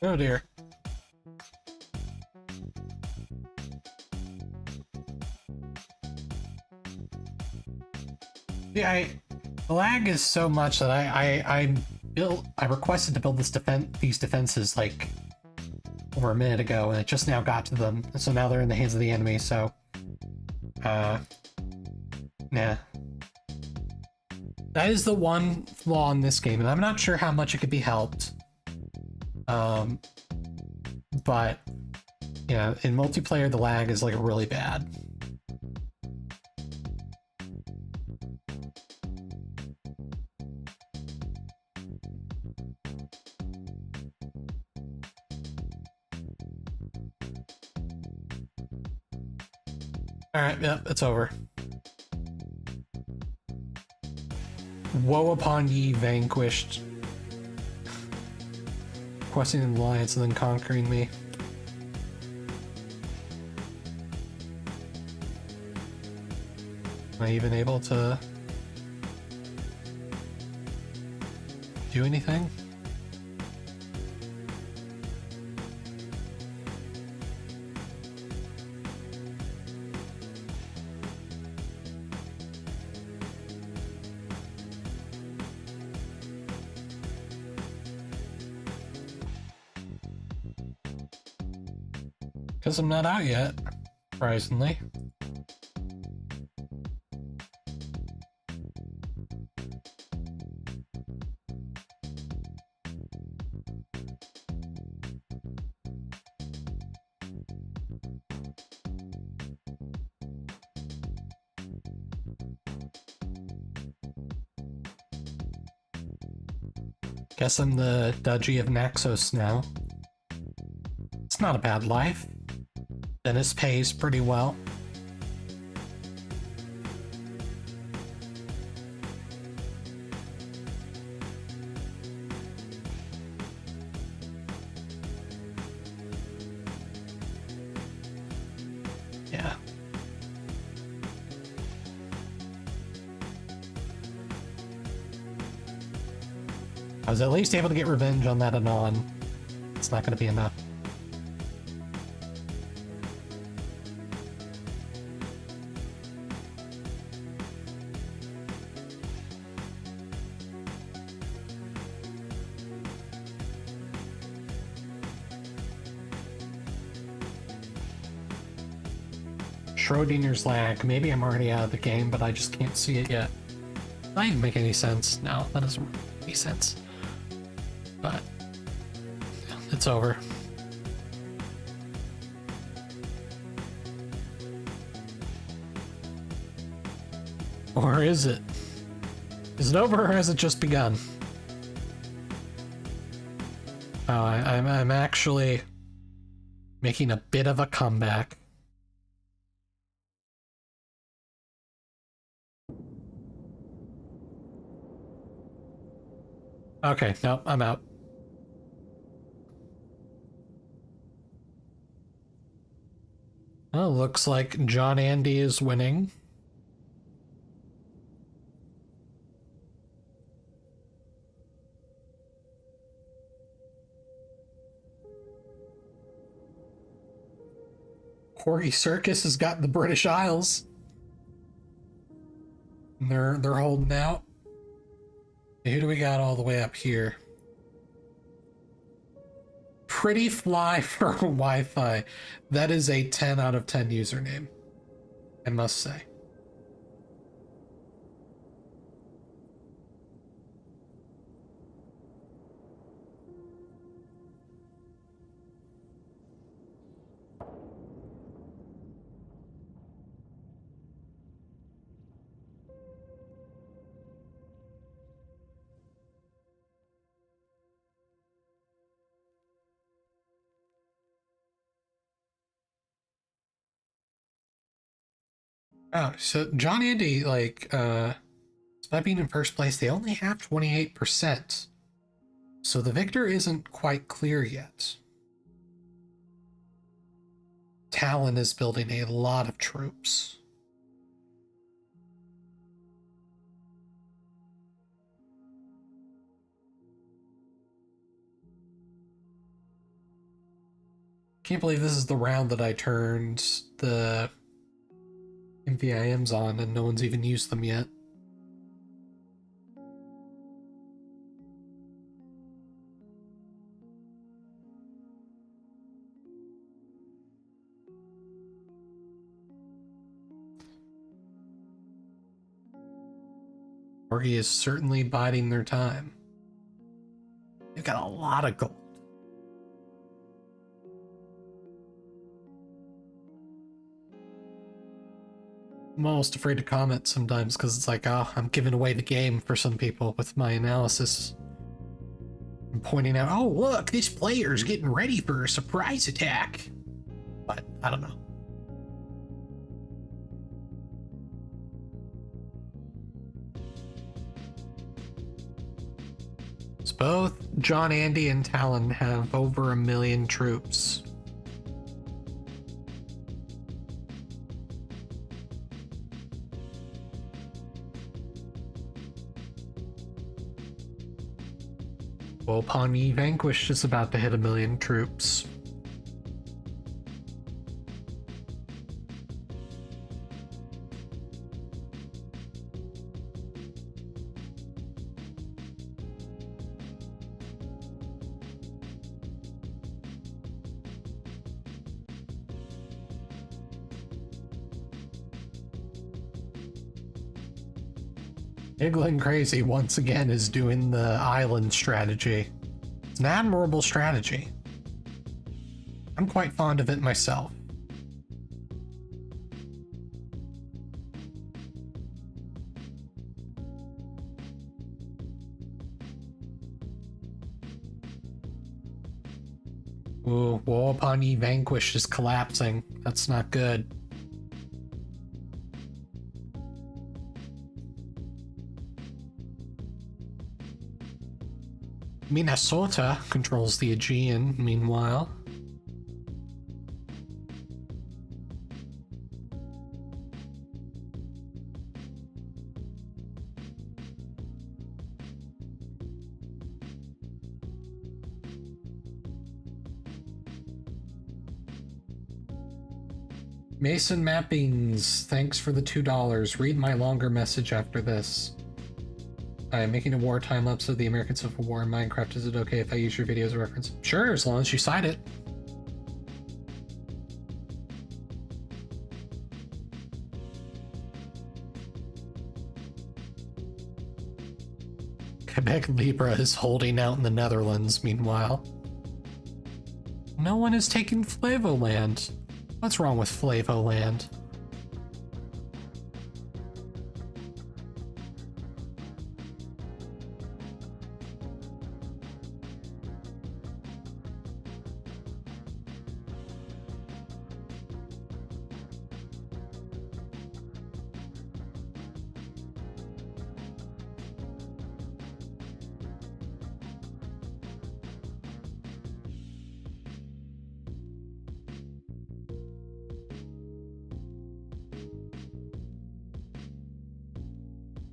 Oh dear. Yeah, the lag is so much that I requested to build these defenses like over a minute ago, and it just now got to them, and so now they're in the hands of the enemy. So, yeah, that is the one flaw in this game, and I'm not sure how much it could be helped. But yeah, in multiplayer, the lag is like really bad. Alright, yep, it's over. Woe upon ye vanquished. Questing an alliance and then conquering me. Am I even able to do anything? Because I'm not out yet, surprisingly. Guess I'm the Dudgy of Naxos now. It's not a bad life. Dennis pays pretty well. Yeah. I was at least able to get revenge on that Anon. It's not going to be enough. Schrodinger's lag. Maybe I'm already out of the game, but I just can't see it yet. That didn't make any sense. No, that doesn't make any sense. But it's over. Or is it? Is it over or has it just begun? Oh, I'm actually making a bit of a comeback. Okay, nope, I'm out. Oh, looks like John Andy is winning. Corgi Circus has got the British Isles. And they're holding out. Who do we got all the way up here? Pretty Fly for Wi-Fi. That is a 10 out of 10 username, I must say. Oh, so John Andy, like, despite being in first place, they only have 28%. So the victor isn't quite clear yet. Talon is building a lot of troops. Can't believe this is the round that I turned the MVIMs on and no one's even used them yet. Corgi is certainly biding their time. They've got a lot of gold. I'm almost afraid to comment sometimes because it's like, oh, I'm giving away the game for some people with my analysis. I'm pointing out, oh, look, this player's getting ready for a surprise attack. But I don't know. So both John Andy and Talon have over 1 million troops. Well, Pawnee Vanquished is about to hit 1 million troops. Higgling Crazy once again is doing the island strategy. It's an admirable strategy. I'm quite fond of it myself. Ooh, Wall upon E Vanquished is collapsing. That's not good. Minnesota controls the Aegean, meanwhile. Mason Mappings, thanks for the $2. Read my longer message after this. I am making a war time lapse of the American Civil War in Minecraft. Is it okay if I use your video as a reference? Sure, as long as you cite it. Quebec Libra is holding out in the Netherlands, meanwhile. No one has taken Flavoland. What's wrong with Flavoland?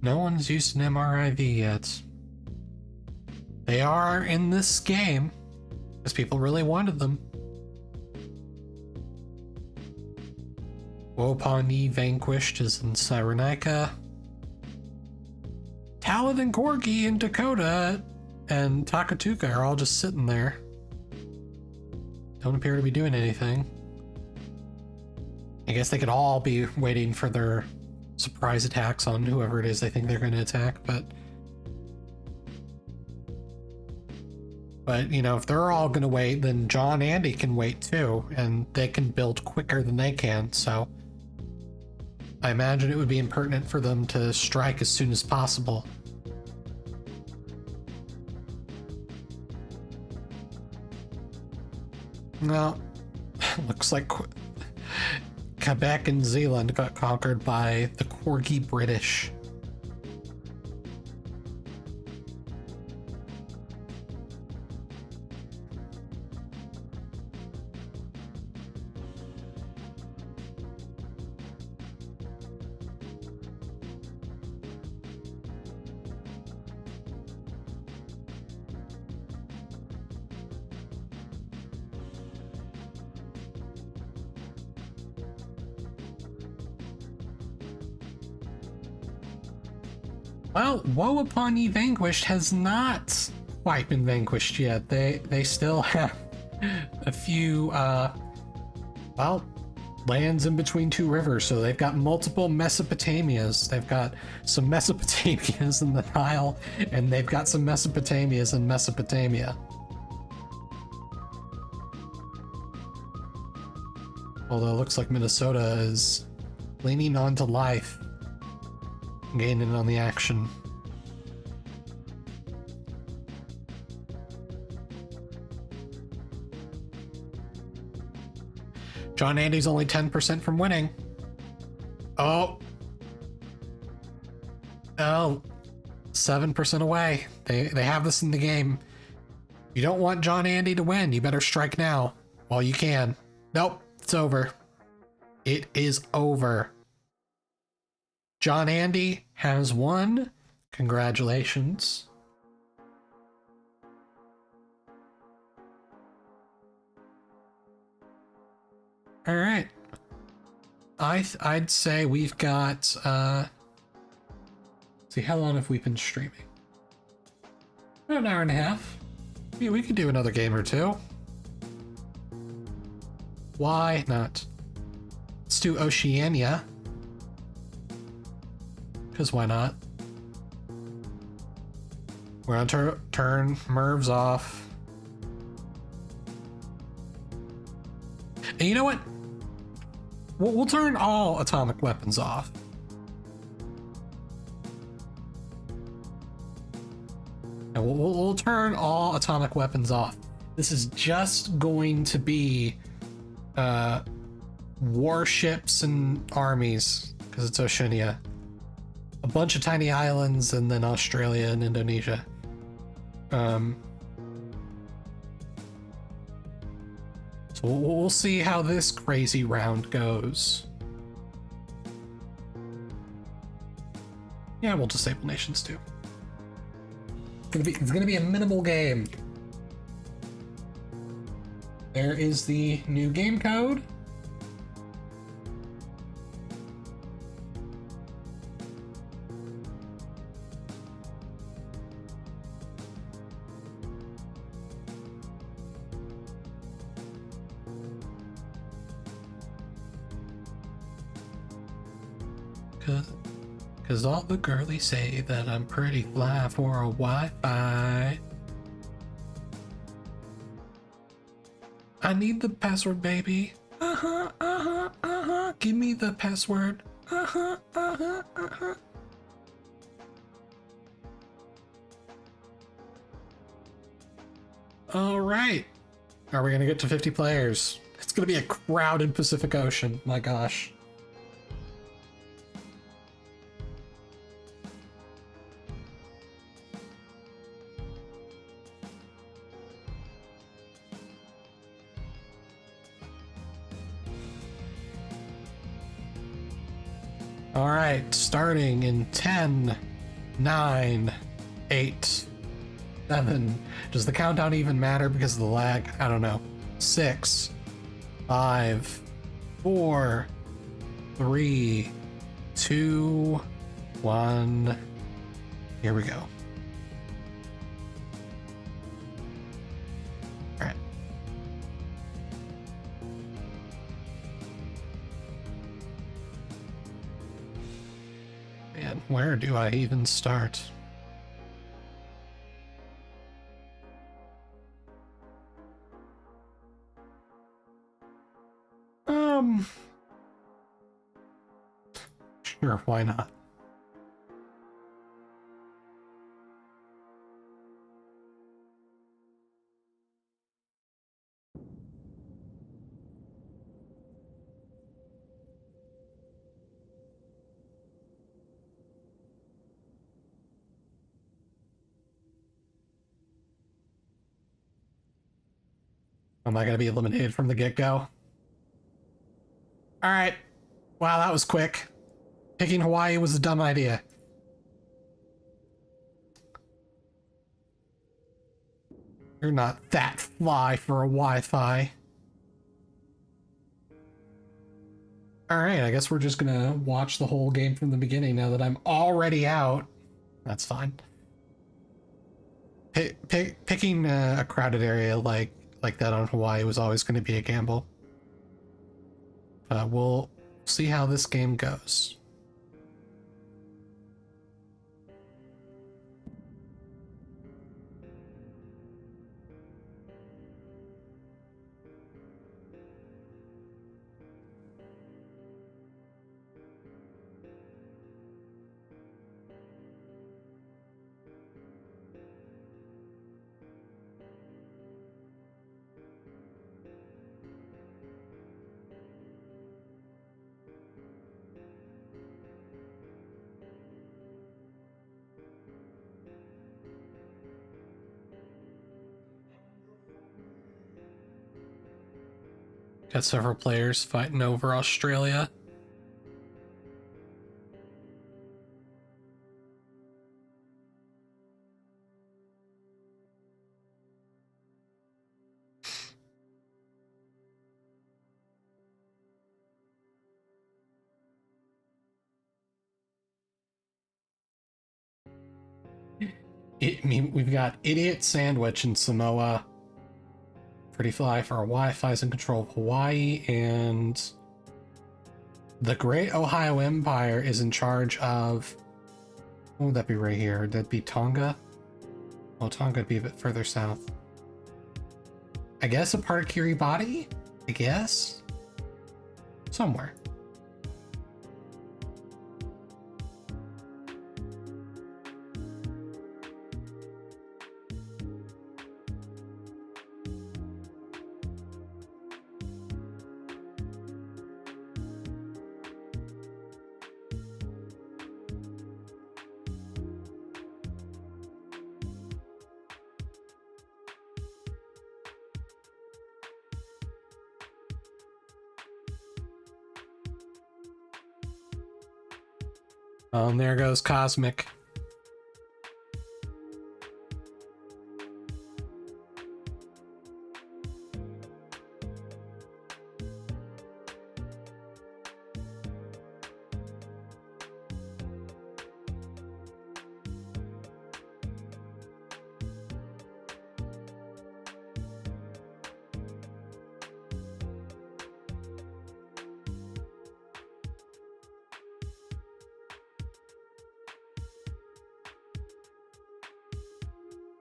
No one's used an MRIV yet. They are in this game, because people really wanted them. Wopani Vanquished is in Cyrenaica. Talon and Corgi and Dakota and Takatuka are all just sitting there. Don't appear to be doing anything. I guess they could all be waiting for their surprise attacks on whoever it is they think they're going to attack, but you know, if they're all going to wait, then John and Andy can wait too, and they can build quicker than they can, so I imagine it would be impertinent for them to strike as soon as possible. Well, looks like Quebec and Zealand got conquered by the Corgi British. Well, Woe Upon Ye Vanquished has not quite been vanquished yet. They still have a few, well, lands in between two rivers, so they've got multiple Mesopotamias. They've got some Mesopotamias in the Nile, and they've got some Mesopotamias in Mesopotamia. Although it looks like Minnesota is leaning on to life, gaining on the action. John Andy's only 10% from winning. Oh. 7% away. They have this in the game. You don't want John Andy to win. You better strike now while you can. Nope, it's over. It is over. John Andy has won. Congratulations. All right. I'd say we've got, see, how long have we been streaming? About an hour and a half. Yeah, we could do another game or two. Why not? Let's do Oceania. Because why not? We're on turn Mervs off. And you know what? We'll turn all atomic weapons off. And we'll turn all atomic weapons off. This is just going to be warships and armies, because it's Oceania. A bunch of tiny islands, and then Australia and Indonesia. So we'll see how this crazy round goes. Yeah, we'll disable nations too. It's gonna be a minimal game. There is the new game code. Cause all the girlies say that I'm pretty fly for a Wi-Fi. I need the password, baby. Give me the password. All right. Are we gonna get to 50 players? It's gonna be a crowded Pacific Ocean. My gosh. All right, starting in 10, 9, 8, 7. Does the countdown even matter because of the lag? I don't know. 6, 5, 4, 3, 2, 1. Here we go. All right. Man, where do I even start? Sure, why not? Am I going to be eliminated from the get-go? All right. Wow, that was quick. Picking Hawaii was a dumb idea. You're not that fly for a Wi-Fi. Alright, I guess we're just gonna watch the whole game from the beginning now that I'm already out. That's fine. Picking a crowded area like that on Hawaii was always going to be a gamble. We'll see how this game goes. Got several players fighting over Australia. We've got Idiot Sandwich in Samoa. Pretty Fly for our Wi-Fi's in control of Hawaii, and the Great Ohio Empire is in charge of... What would that be right here? Would that be Tonga? Well, Tonga would be a bit further south. I guess a part of Kiribati? I guess? Somewhere. There goes Cosmic.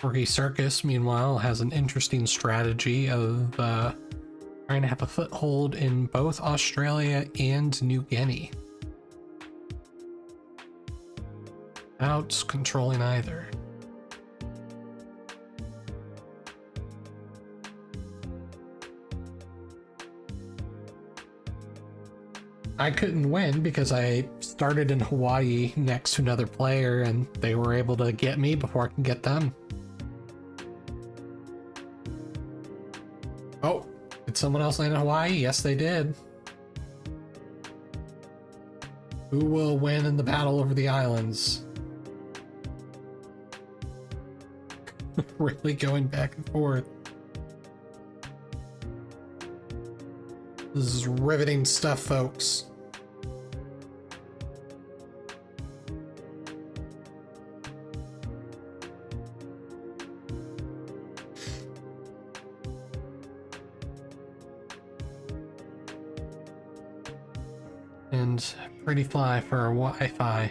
Rookie Circus, meanwhile, has an interesting strategy of trying to have a foothold in both Australia and New Guinea. Without controlling either. I couldn't win because I started in Hawaii next to another player and they were able to get me before I can get them. Oh, did someone else land in Hawaii? Yes, they did. Who will win in the battle over the islands? Really going back and forth. This is riveting stuff, folks. And Pretty Fly for Wi-Fi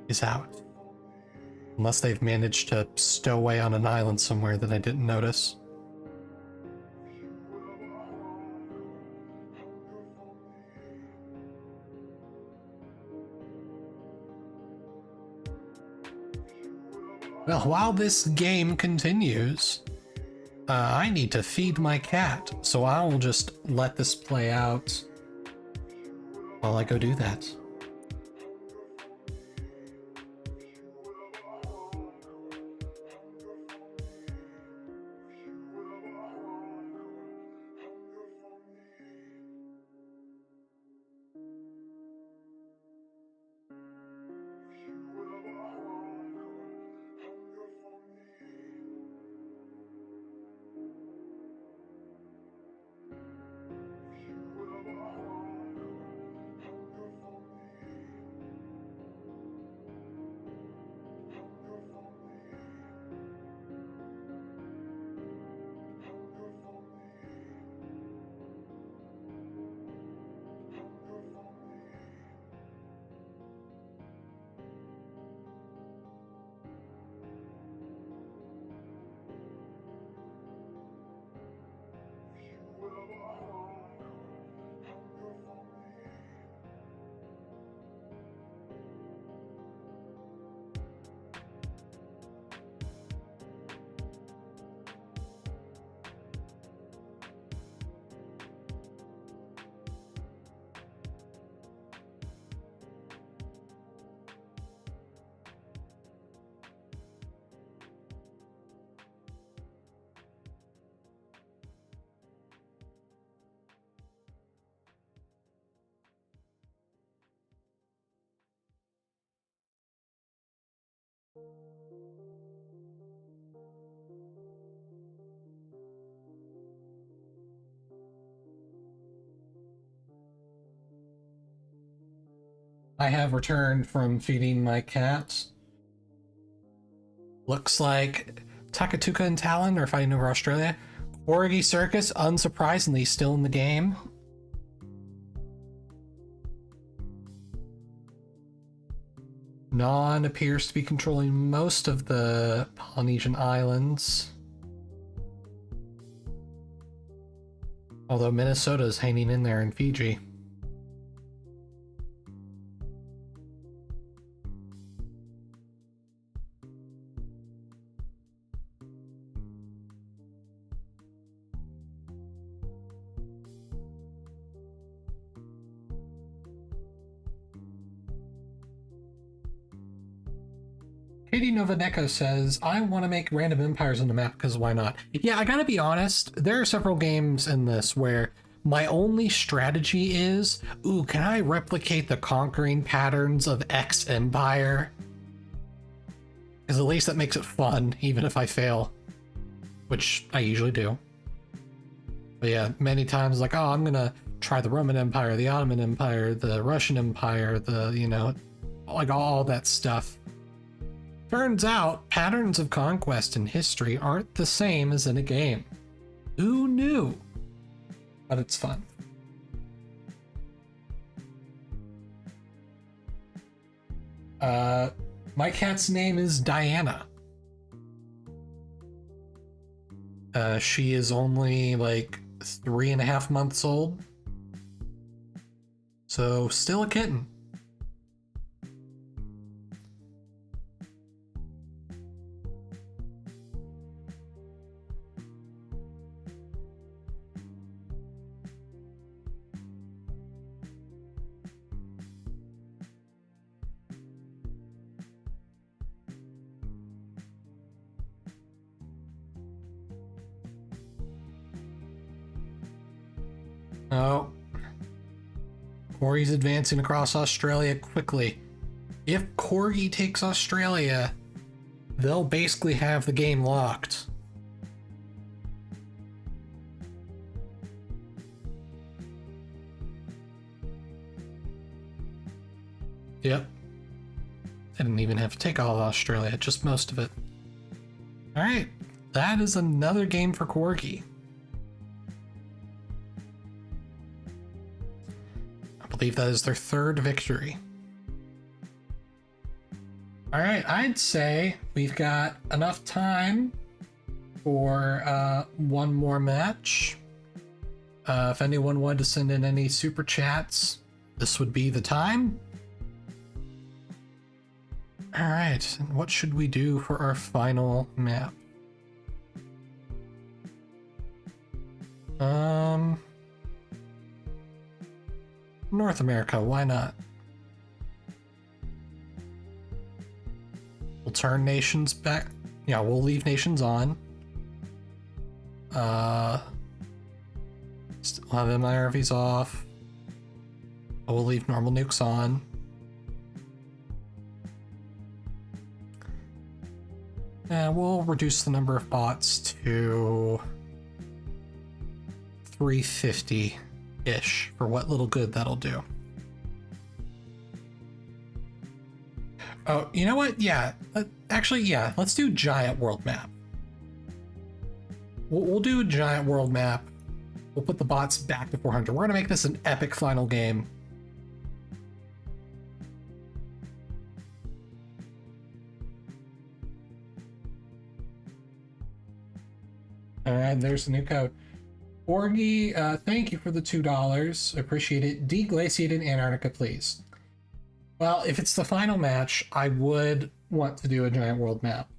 is out. Unless they've managed to stow away on an island somewhere that I didn't notice. Well, while this game continues, I need to feed my cat, so I will just let this play out while I go do that. I have returned from feeding my cat. Looks like Takatuka and Talon are fighting over Australia. Corgi Circus, unsurprisingly, still in the game. Non appears to be controlling most of the Polynesian islands. Although Minnesota is hanging in there in Fiji. Katie Novaneko says, I want to make random empires on the map because why not? Yeah, I gotta be honest, there are several games in this where my only strategy is, ooh, can I replicate the conquering patterns of X empire? Because at least that makes it fun, even if I fail. Which I usually do. But yeah, many times like, oh, I'm gonna try the Roman Empire, the Ottoman Empire, the Russian Empire, the, you know, like all that stuff. Turns out, patterns of conquest in history aren't the same as in a game. Who knew? But it's fun. My cat's name is Diana. She is only like 3.5 months old. So still a kitten. Oh. Corgi's advancing across Australia quickly. If Corgi takes Australia, they'll basically have the game locked. Yep. I didn't even have to take all of Australia, just most of it. Alright, that is another game for Corgi. I believe that is their third victory. Alright, I'd say we've got enough time for one more match. If anyone wanted to send in any super chats, this would be the time. Alright, and what should we do for our final map? North America, why not? We'll turn nations back. Yeah, we'll leave nations on. Still have MIRVs off. We'll leave normal nukes on. And we'll reduce the number of bots to 350-ish for what little good that'll do. Oh, you know what? Yeah. Actually, yeah. Let's do giant world map. We'll do a giant world map. We'll put the bots back to 400. We're going to make this an epic final game. Alright, there's the new code. Orgy, thank you for the $2. Appreciate it. Deglaciated Antarctica, please. Well, if it's the final match, I would want to do a giant world map.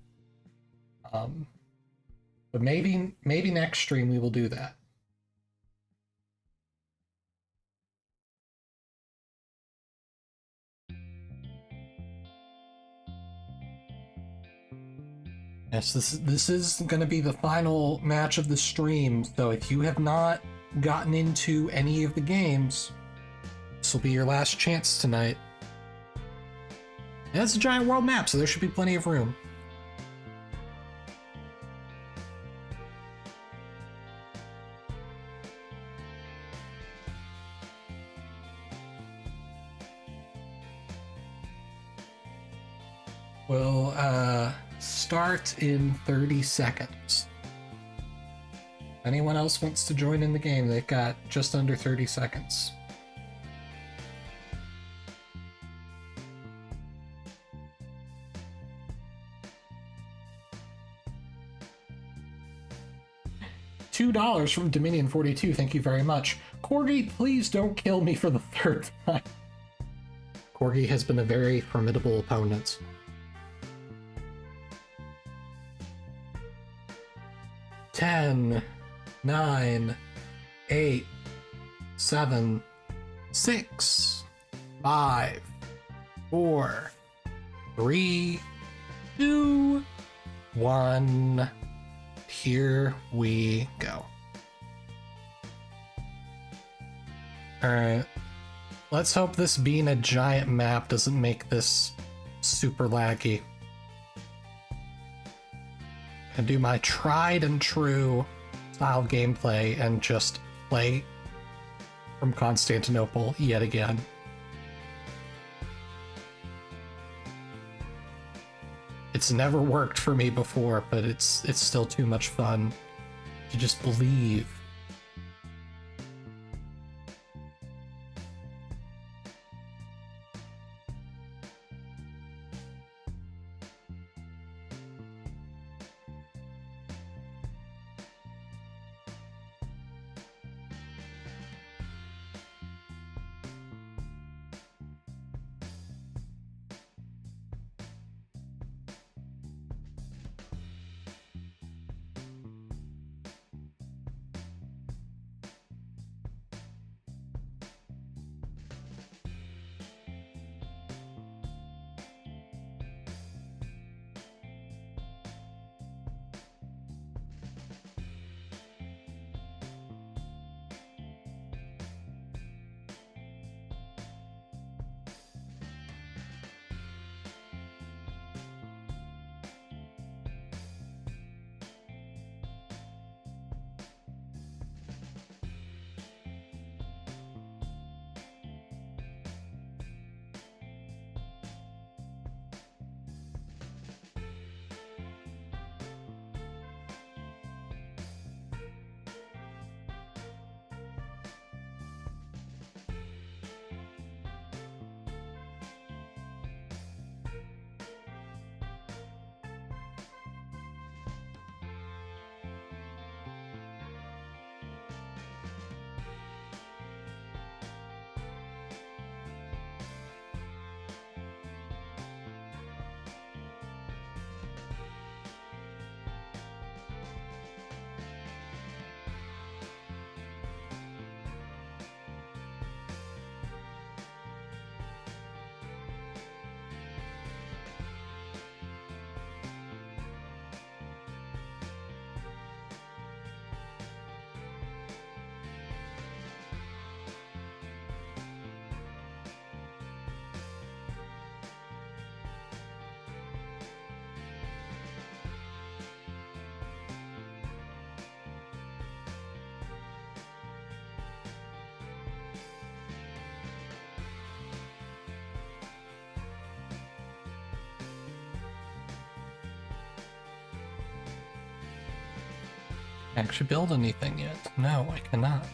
But maybe next stream we will do that. Yes, this is going to be the final match of the stream, so if you have not gotten into any of the games, this will be your last chance tonight. And it's a giant world map, so there should be plenty of room. We'll start in 30 seconds. If anyone else wants to join in the game, they've got just under 30 seconds. $2 from Dominion42, thank you very much. Corgi, please don't kill me for the third time. Corgi has been a very formidable opponent. 10, 9, 8, 7, 6, 5, 4, 3, 2, 1. Here we go. Alright. Let's hope this being a giant map doesn't make this super laggy. And do my tried and true style gameplay and just play from Constantinople yet again. It's never worked for me before, but it's still too much fun to just believe. actually build anything yet. No, I cannot.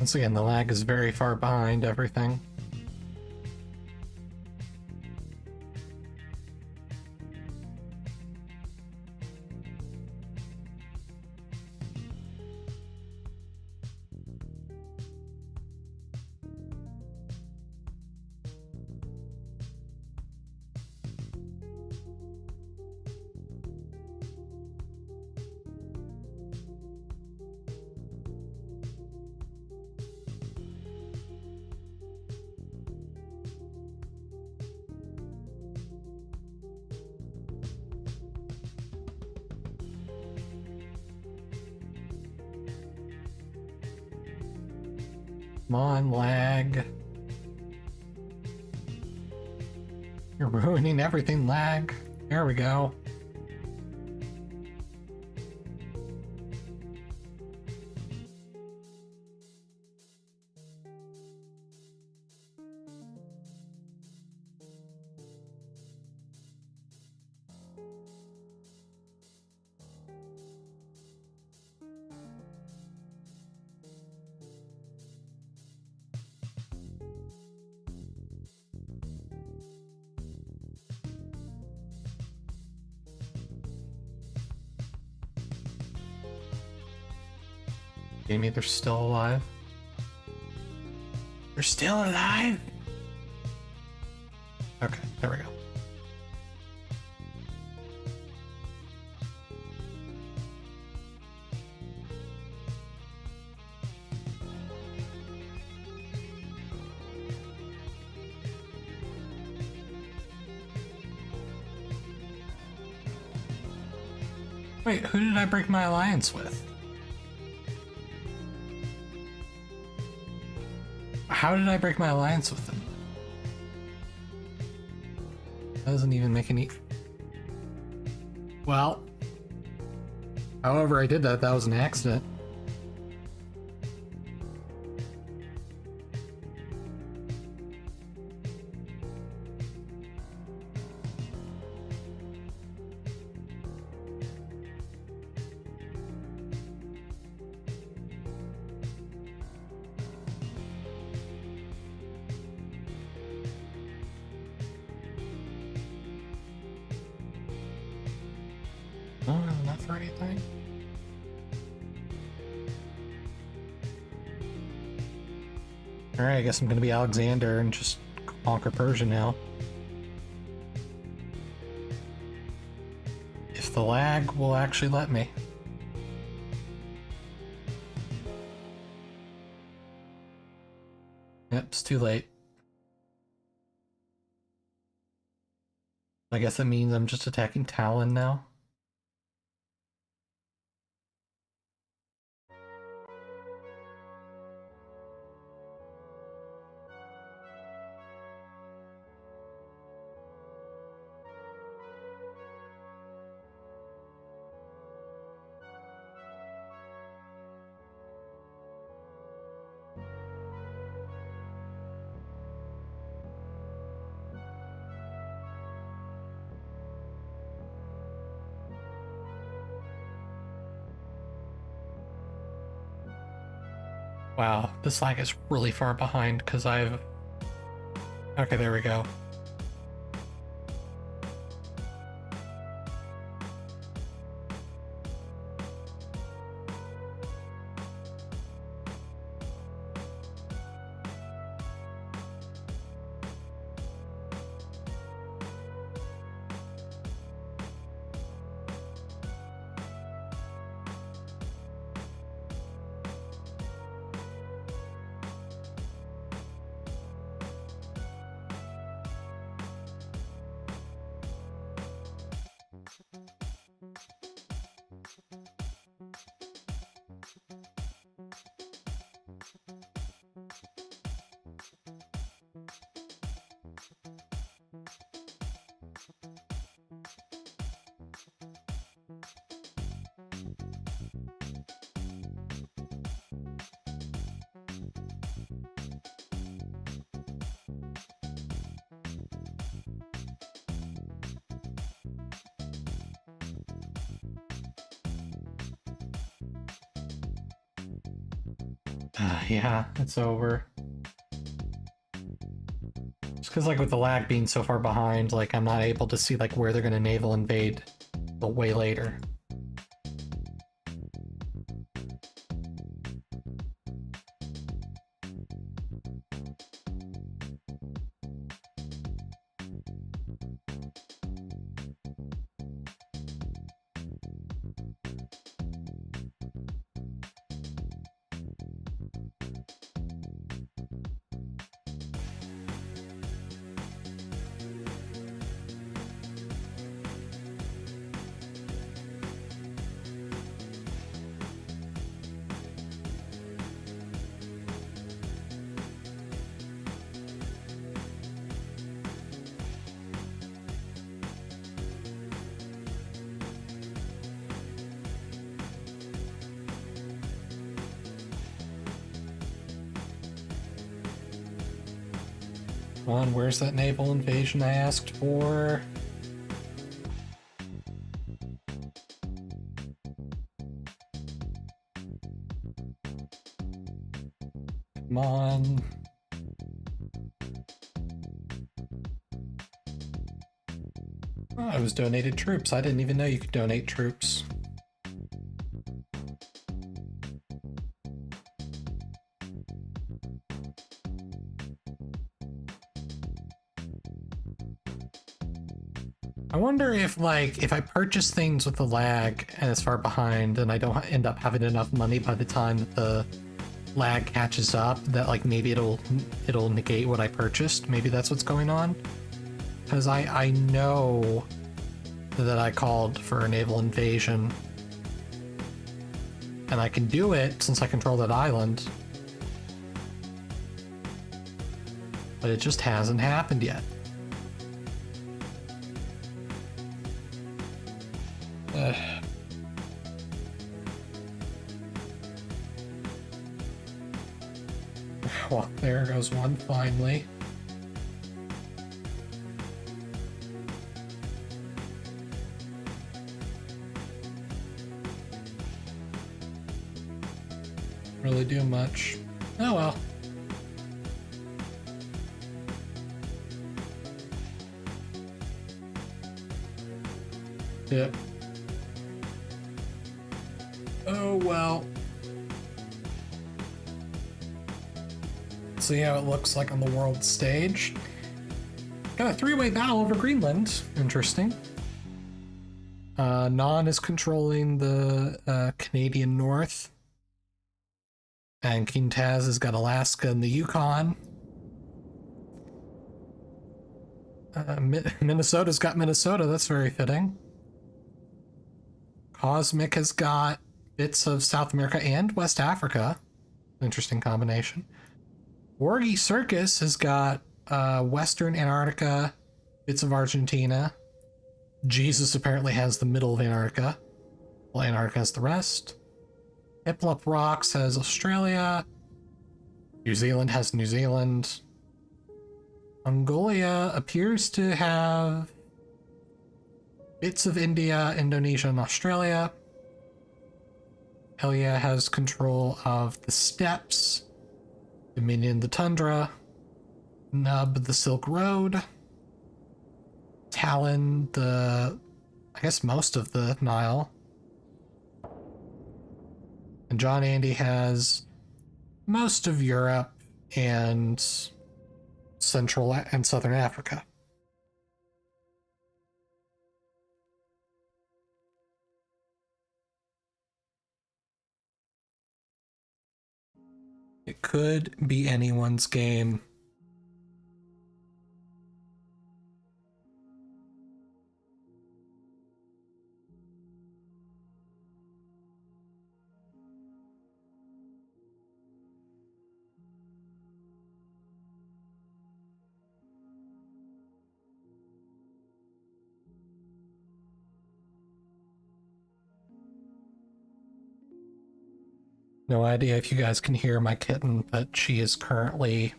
Once again, the lag is very far behind everything. Come on, lag. You're ruining everything, lag. There we go. Amy, they're still alive. They're still alive? Okay, there we go. Wait, who did I break my alliance with? How did I break my alliance with them? That doesn't even make any... Well... However I did that, that was an accident. Oh, not for anything. Alright, I guess I'm gonna be Alexander and just conquer Persia now. If the lag will actually let me. Yep, it's too late. I guess that means I'm just attacking Talon now. Wow, this lag is really far behind because I've... Okay, there we go. Yeah, it's over. Just because, like, with the lag being so far behind, like, I'm not able to see, like, where they're gonna naval invade till way later. Come on, where's that naval invasion I asked for? Come on. Oh, I was donated troops. I didn't even know you could donate troops. I wonder if, like, if I purchase things with the lag and it's far behind and I don't end up having enough money by the time that the lag catches up, that, like, maybe it'll negate what I purchased. Maybe that's what's going on. Because I know that I called for a naval invasion. And I can do it since I control that island. But it just hasn't happened yet. Well, there goes one finally. Really do much. Oh well. Yep. Oh well. See how it looks like on the world stage. Got a three-way battle over Greenland. Interesting. Non is controlling the Canadian North. And King Taz has got Alaska and the Yukon. Minnesota's got Minnesota. That's very fitting. Cosmic has got bits of South America and West Africa. Interesting combination. Wargy Circus has got Western Antarctica, bits of Argentina. Jesus apparently has the middle of Antarctica. Well, Antarctica has the rest. Hiplop Rocks has Australia. New Zealand has New Zealand. Mongolia appears to have bits of India, Indonesia, and Australia. Helia has control of the steppes. Dominion the Tundra, Nub the Silk Road, Talon the, I guess, most of the Nile. And John Andy has most of Europe and Central and Southern Africa. It could be anyone's game. No idea if you guys can hear my kitten, but she is currently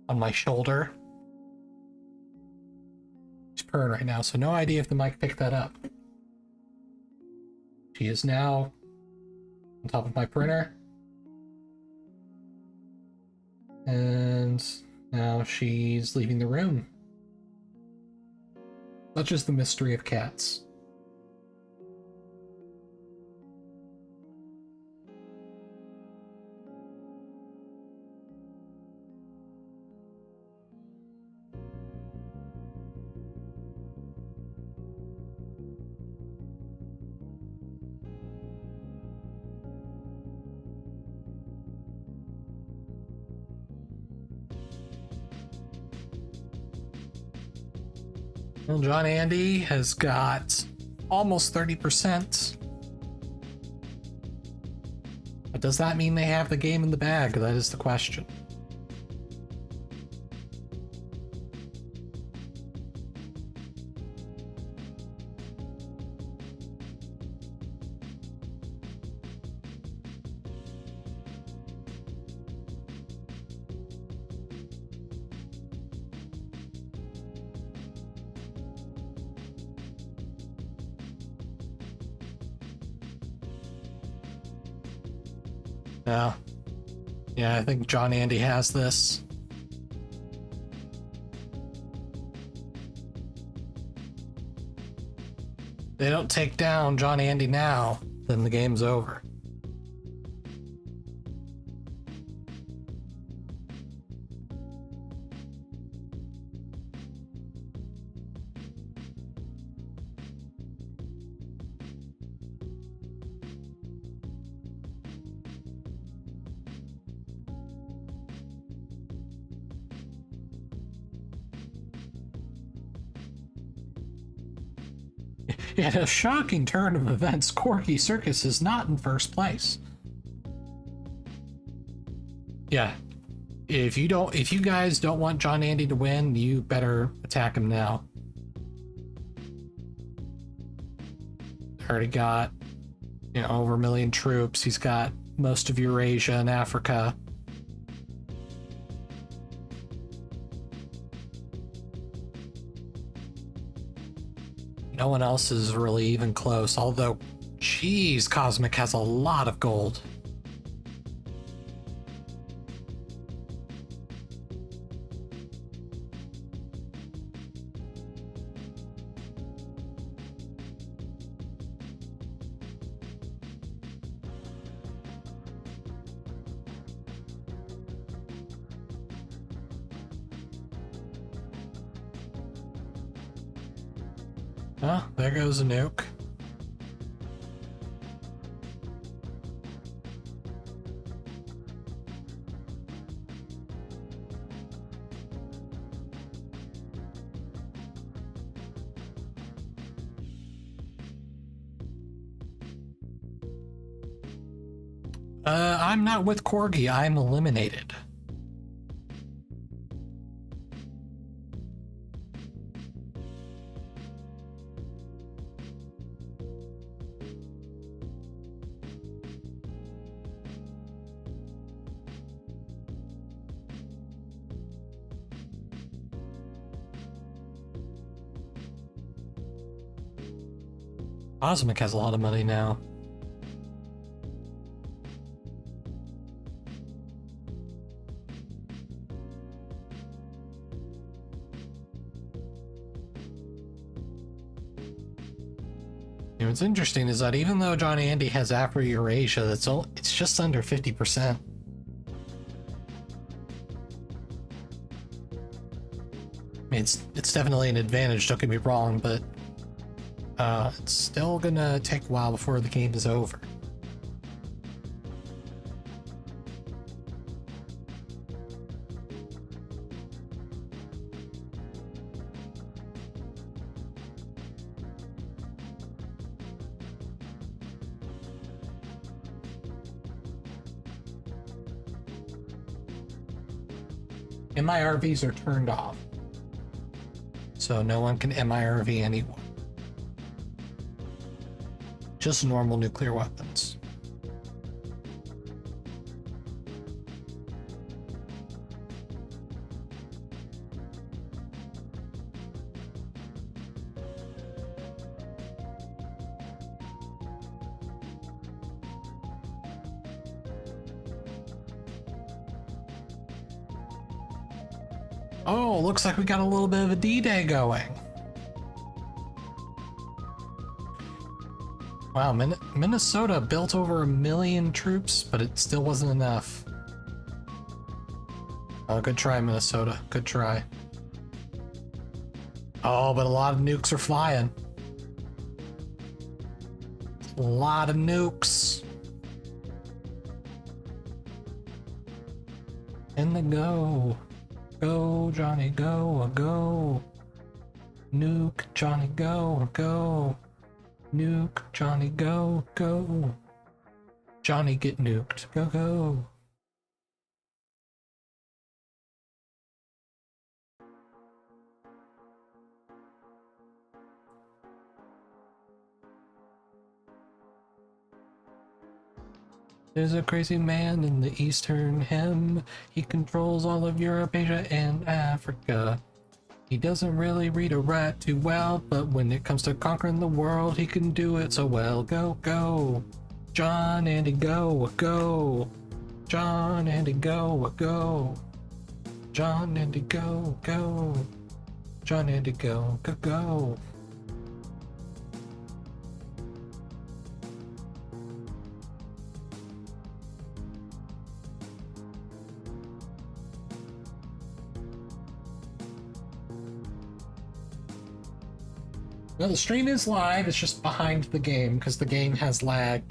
on my shoulder. She's purring right now, so no idea if the mic picked that up. She is now on top of my printer. And now she's leaving the room. Such is the mystery of cats. Well, John Andy has got almost 30%. But does that mean they have the game in the bag? That is the question. Yeah, I think John Andy has this. They don't take down John Andy now, then the game's over. In a shocking turn of events, Corky Circus is not in first place. Yeah. If you guys don't want John Andy to win, you better attack him now. Already got, over 1 million troops. He's got most of Eurasia and Africa. No one else is really even close, although, geez, Cosmic has a lot of gold. Oh, there goes a nuke. I'm not with Corgi. I'm eliminated. Cosmic has a lot of money now. And what's interesting is that even though John Andy has Afro-Eurasia, it's just under 50%. I mean, it's definitely an advantage, don't get me wrong, but it's still gonna take a while before the game is over. MIRVs are turned off, so no one can MIRV anyone. Just normal nuclear weapons. Oh, looks like we got a little bit of a D-Day going. Wow, Minnesota built over 1 million troops, but it still wasn't enough. Oh, good try, Minnesota. Good try. Oh, but a lot of nukes are flying. A lot of nukes. In they go. Go, Johnny, go, go. Nuke, Johnny, go, go. Nuke, Johnny, go, go. Johnny, get nuked, go, go. There's a crazy man in the Eastern Hem. He controls all of Europe, Asia, and Africa. He doesn't really read or write too well, but when it comes to conquering the world, he can do it so well. Go, go. John Andy, go, go. John Andy, go, go. John Andy, go, go. John Andy, go, go, go. No, the stream is live, it's just behind the game, because the game has lag.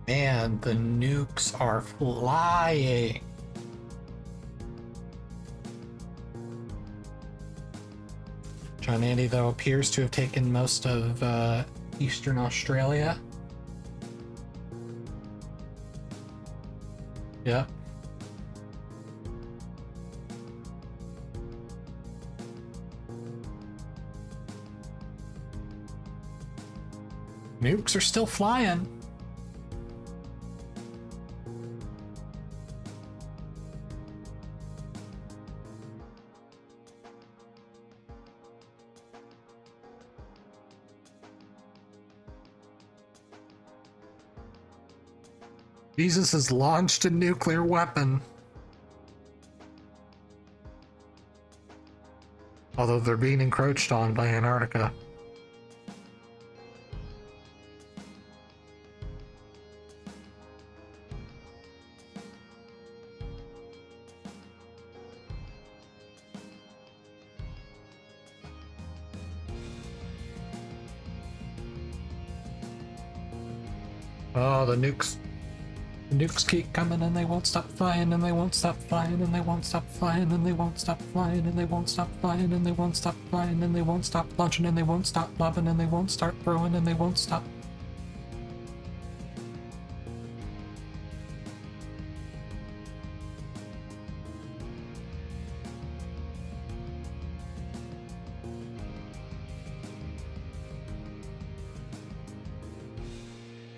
Man, the nukes are flying. John Andy, though, appears to have taken most of Eastern Australia. Yep. Nukes are still flying. Jesus has launched a nuclear weapon. Although they're being encroached on by Antarctica. Oh, the nukes. The nukes keep coming and they won't stop flying and they won't stop flying and they won't stop flying and they won't stop flying and they won't stop flying and they won't stop flying and they won't stop launching and they won't stop lobbing and they won't start throwing and they won't stop.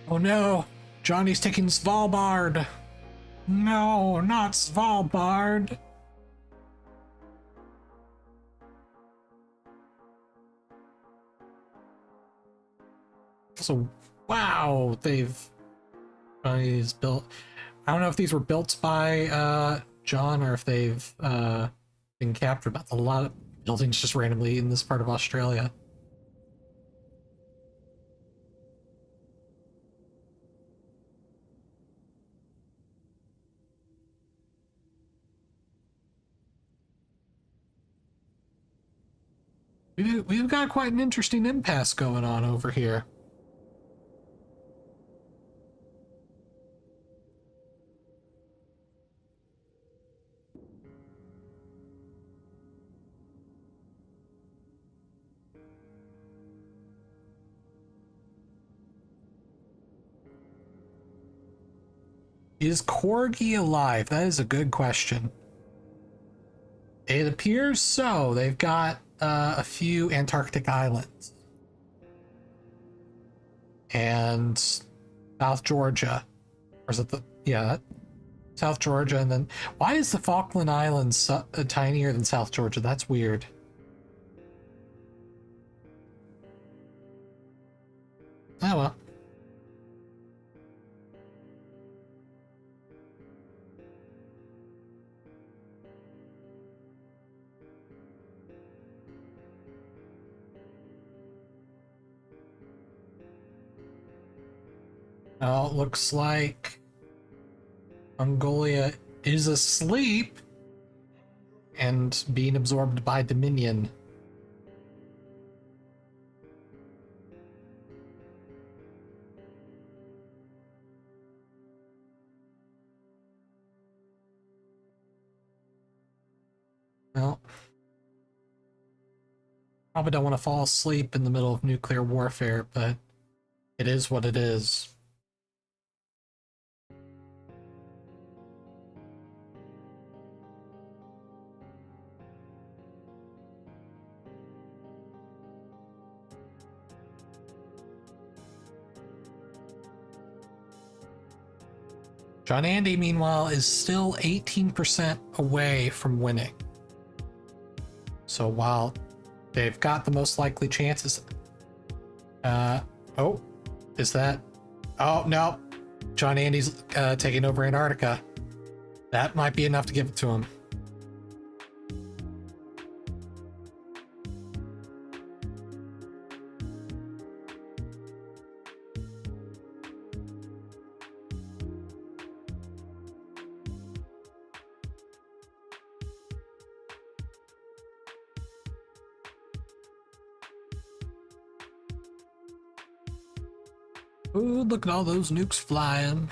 Oh no! Johnny's taking Svalbard! No, not Svalbard! So, wow, he's built. I don't know if these were built by John or if they've been captured, but a lot of buildings just randomly in this part of Australia. We've got quite an interesting impasse going on over here. Is Corgi alive? That is a good question. It appears so. They've got a few Antarctic islands. And South Georgia. Or is it the... Yeah, South Georgia, and then... Why is the Falkland Islands tinier than South Georgia? That's weird. Oh well. Oh, it looks like Mongolia is asleep and being absorbed by Dominion. Well, probably don't want to fall asleep in the middle of nuclear warfare, but it is what it is. John Andy, meanwhile, is still 18% away from winning. So while they've got the most likely chances... oh, is that... Oh, no. John Andy's taking over Antarctica. That might be enough to give it to him. Ooh, look at all those nukes flying.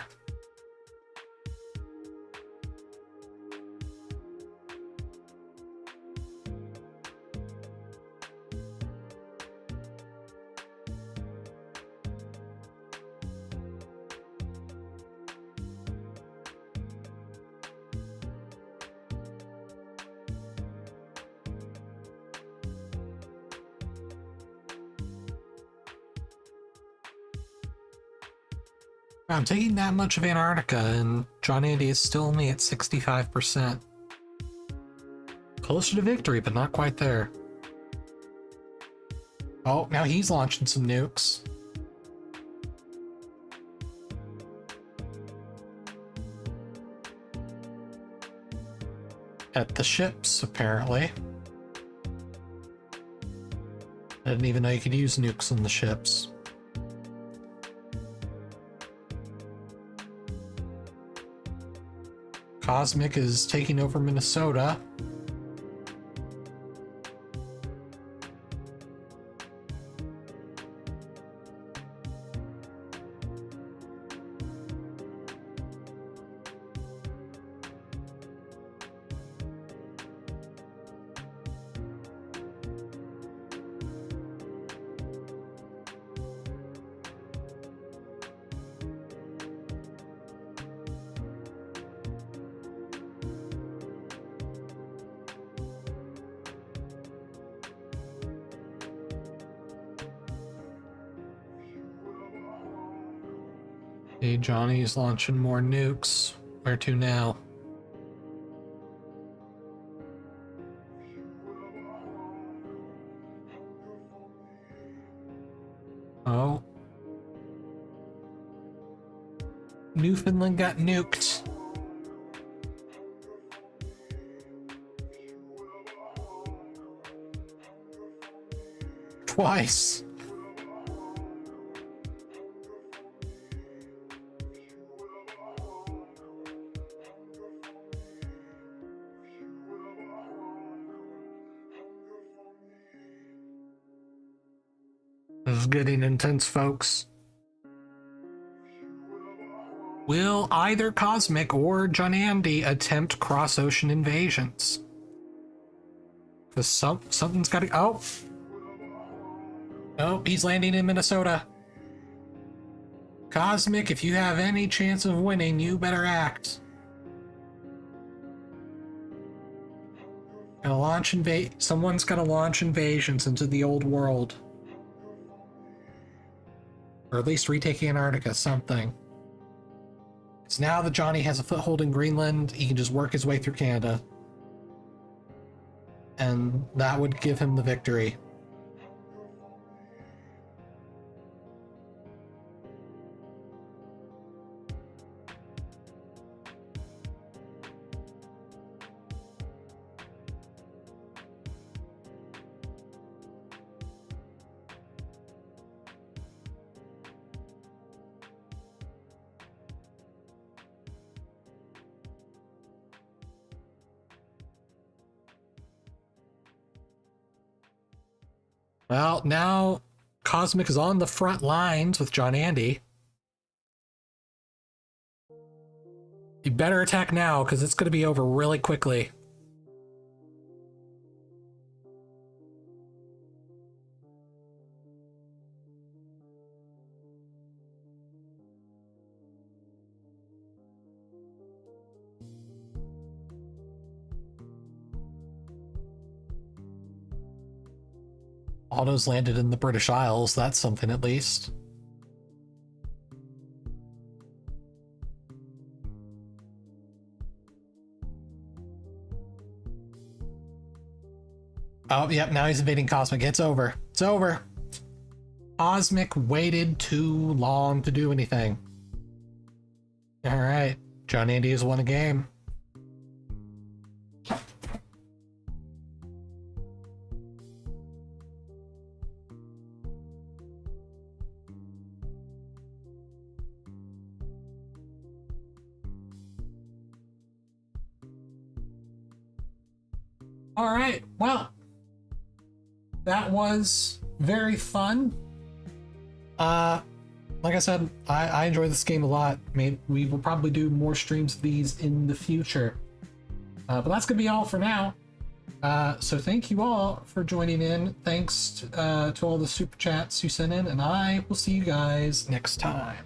I'm taking that much of Antarctica, and John Andy is still only at 65%. Closer to victory, but not quite there. Oh, now he's launching some nukes. At the ships, apparently. I didn't even know you could use nukes on the ships. Cosmic is taking over Minnesota. Hey, Johnny's launching more nukes. Where to now? Oh. Newfoundland got nuked. Twice. This is getting intense, folks. Will either Cosmic or John Andy attempt cross-ocean invasions? Because something's got to... Oh! Oh, he's landing in Minnesota. Cosmic, if you have any chance of winning, you better act. Gonna launch someone's gonna launch invasions into the old world. Or at least retake Antarctica, something. Because now that Johnny has a foothold in Greenland, he can just work his way through Canada. And that would give him the victory. Well, now Cosmic is on the front lines with John Andy. You better attack now, because it's going to be over really quickly. Autos landed in the British Isles, that's something at least. Oh, yep, now he's invading Cosmic. It's over. It's over. Cosmic waited too long to do anything. Alright, John Andy has won a game. All right, well, that was very fun. Like I said, I enjoy this game a lot. Maybe we will probably do more streams of these in the future. But that's gonna be all for now. So thank you all for joining in. Thanks to all the super chats you sent in, and I will see you guys next time.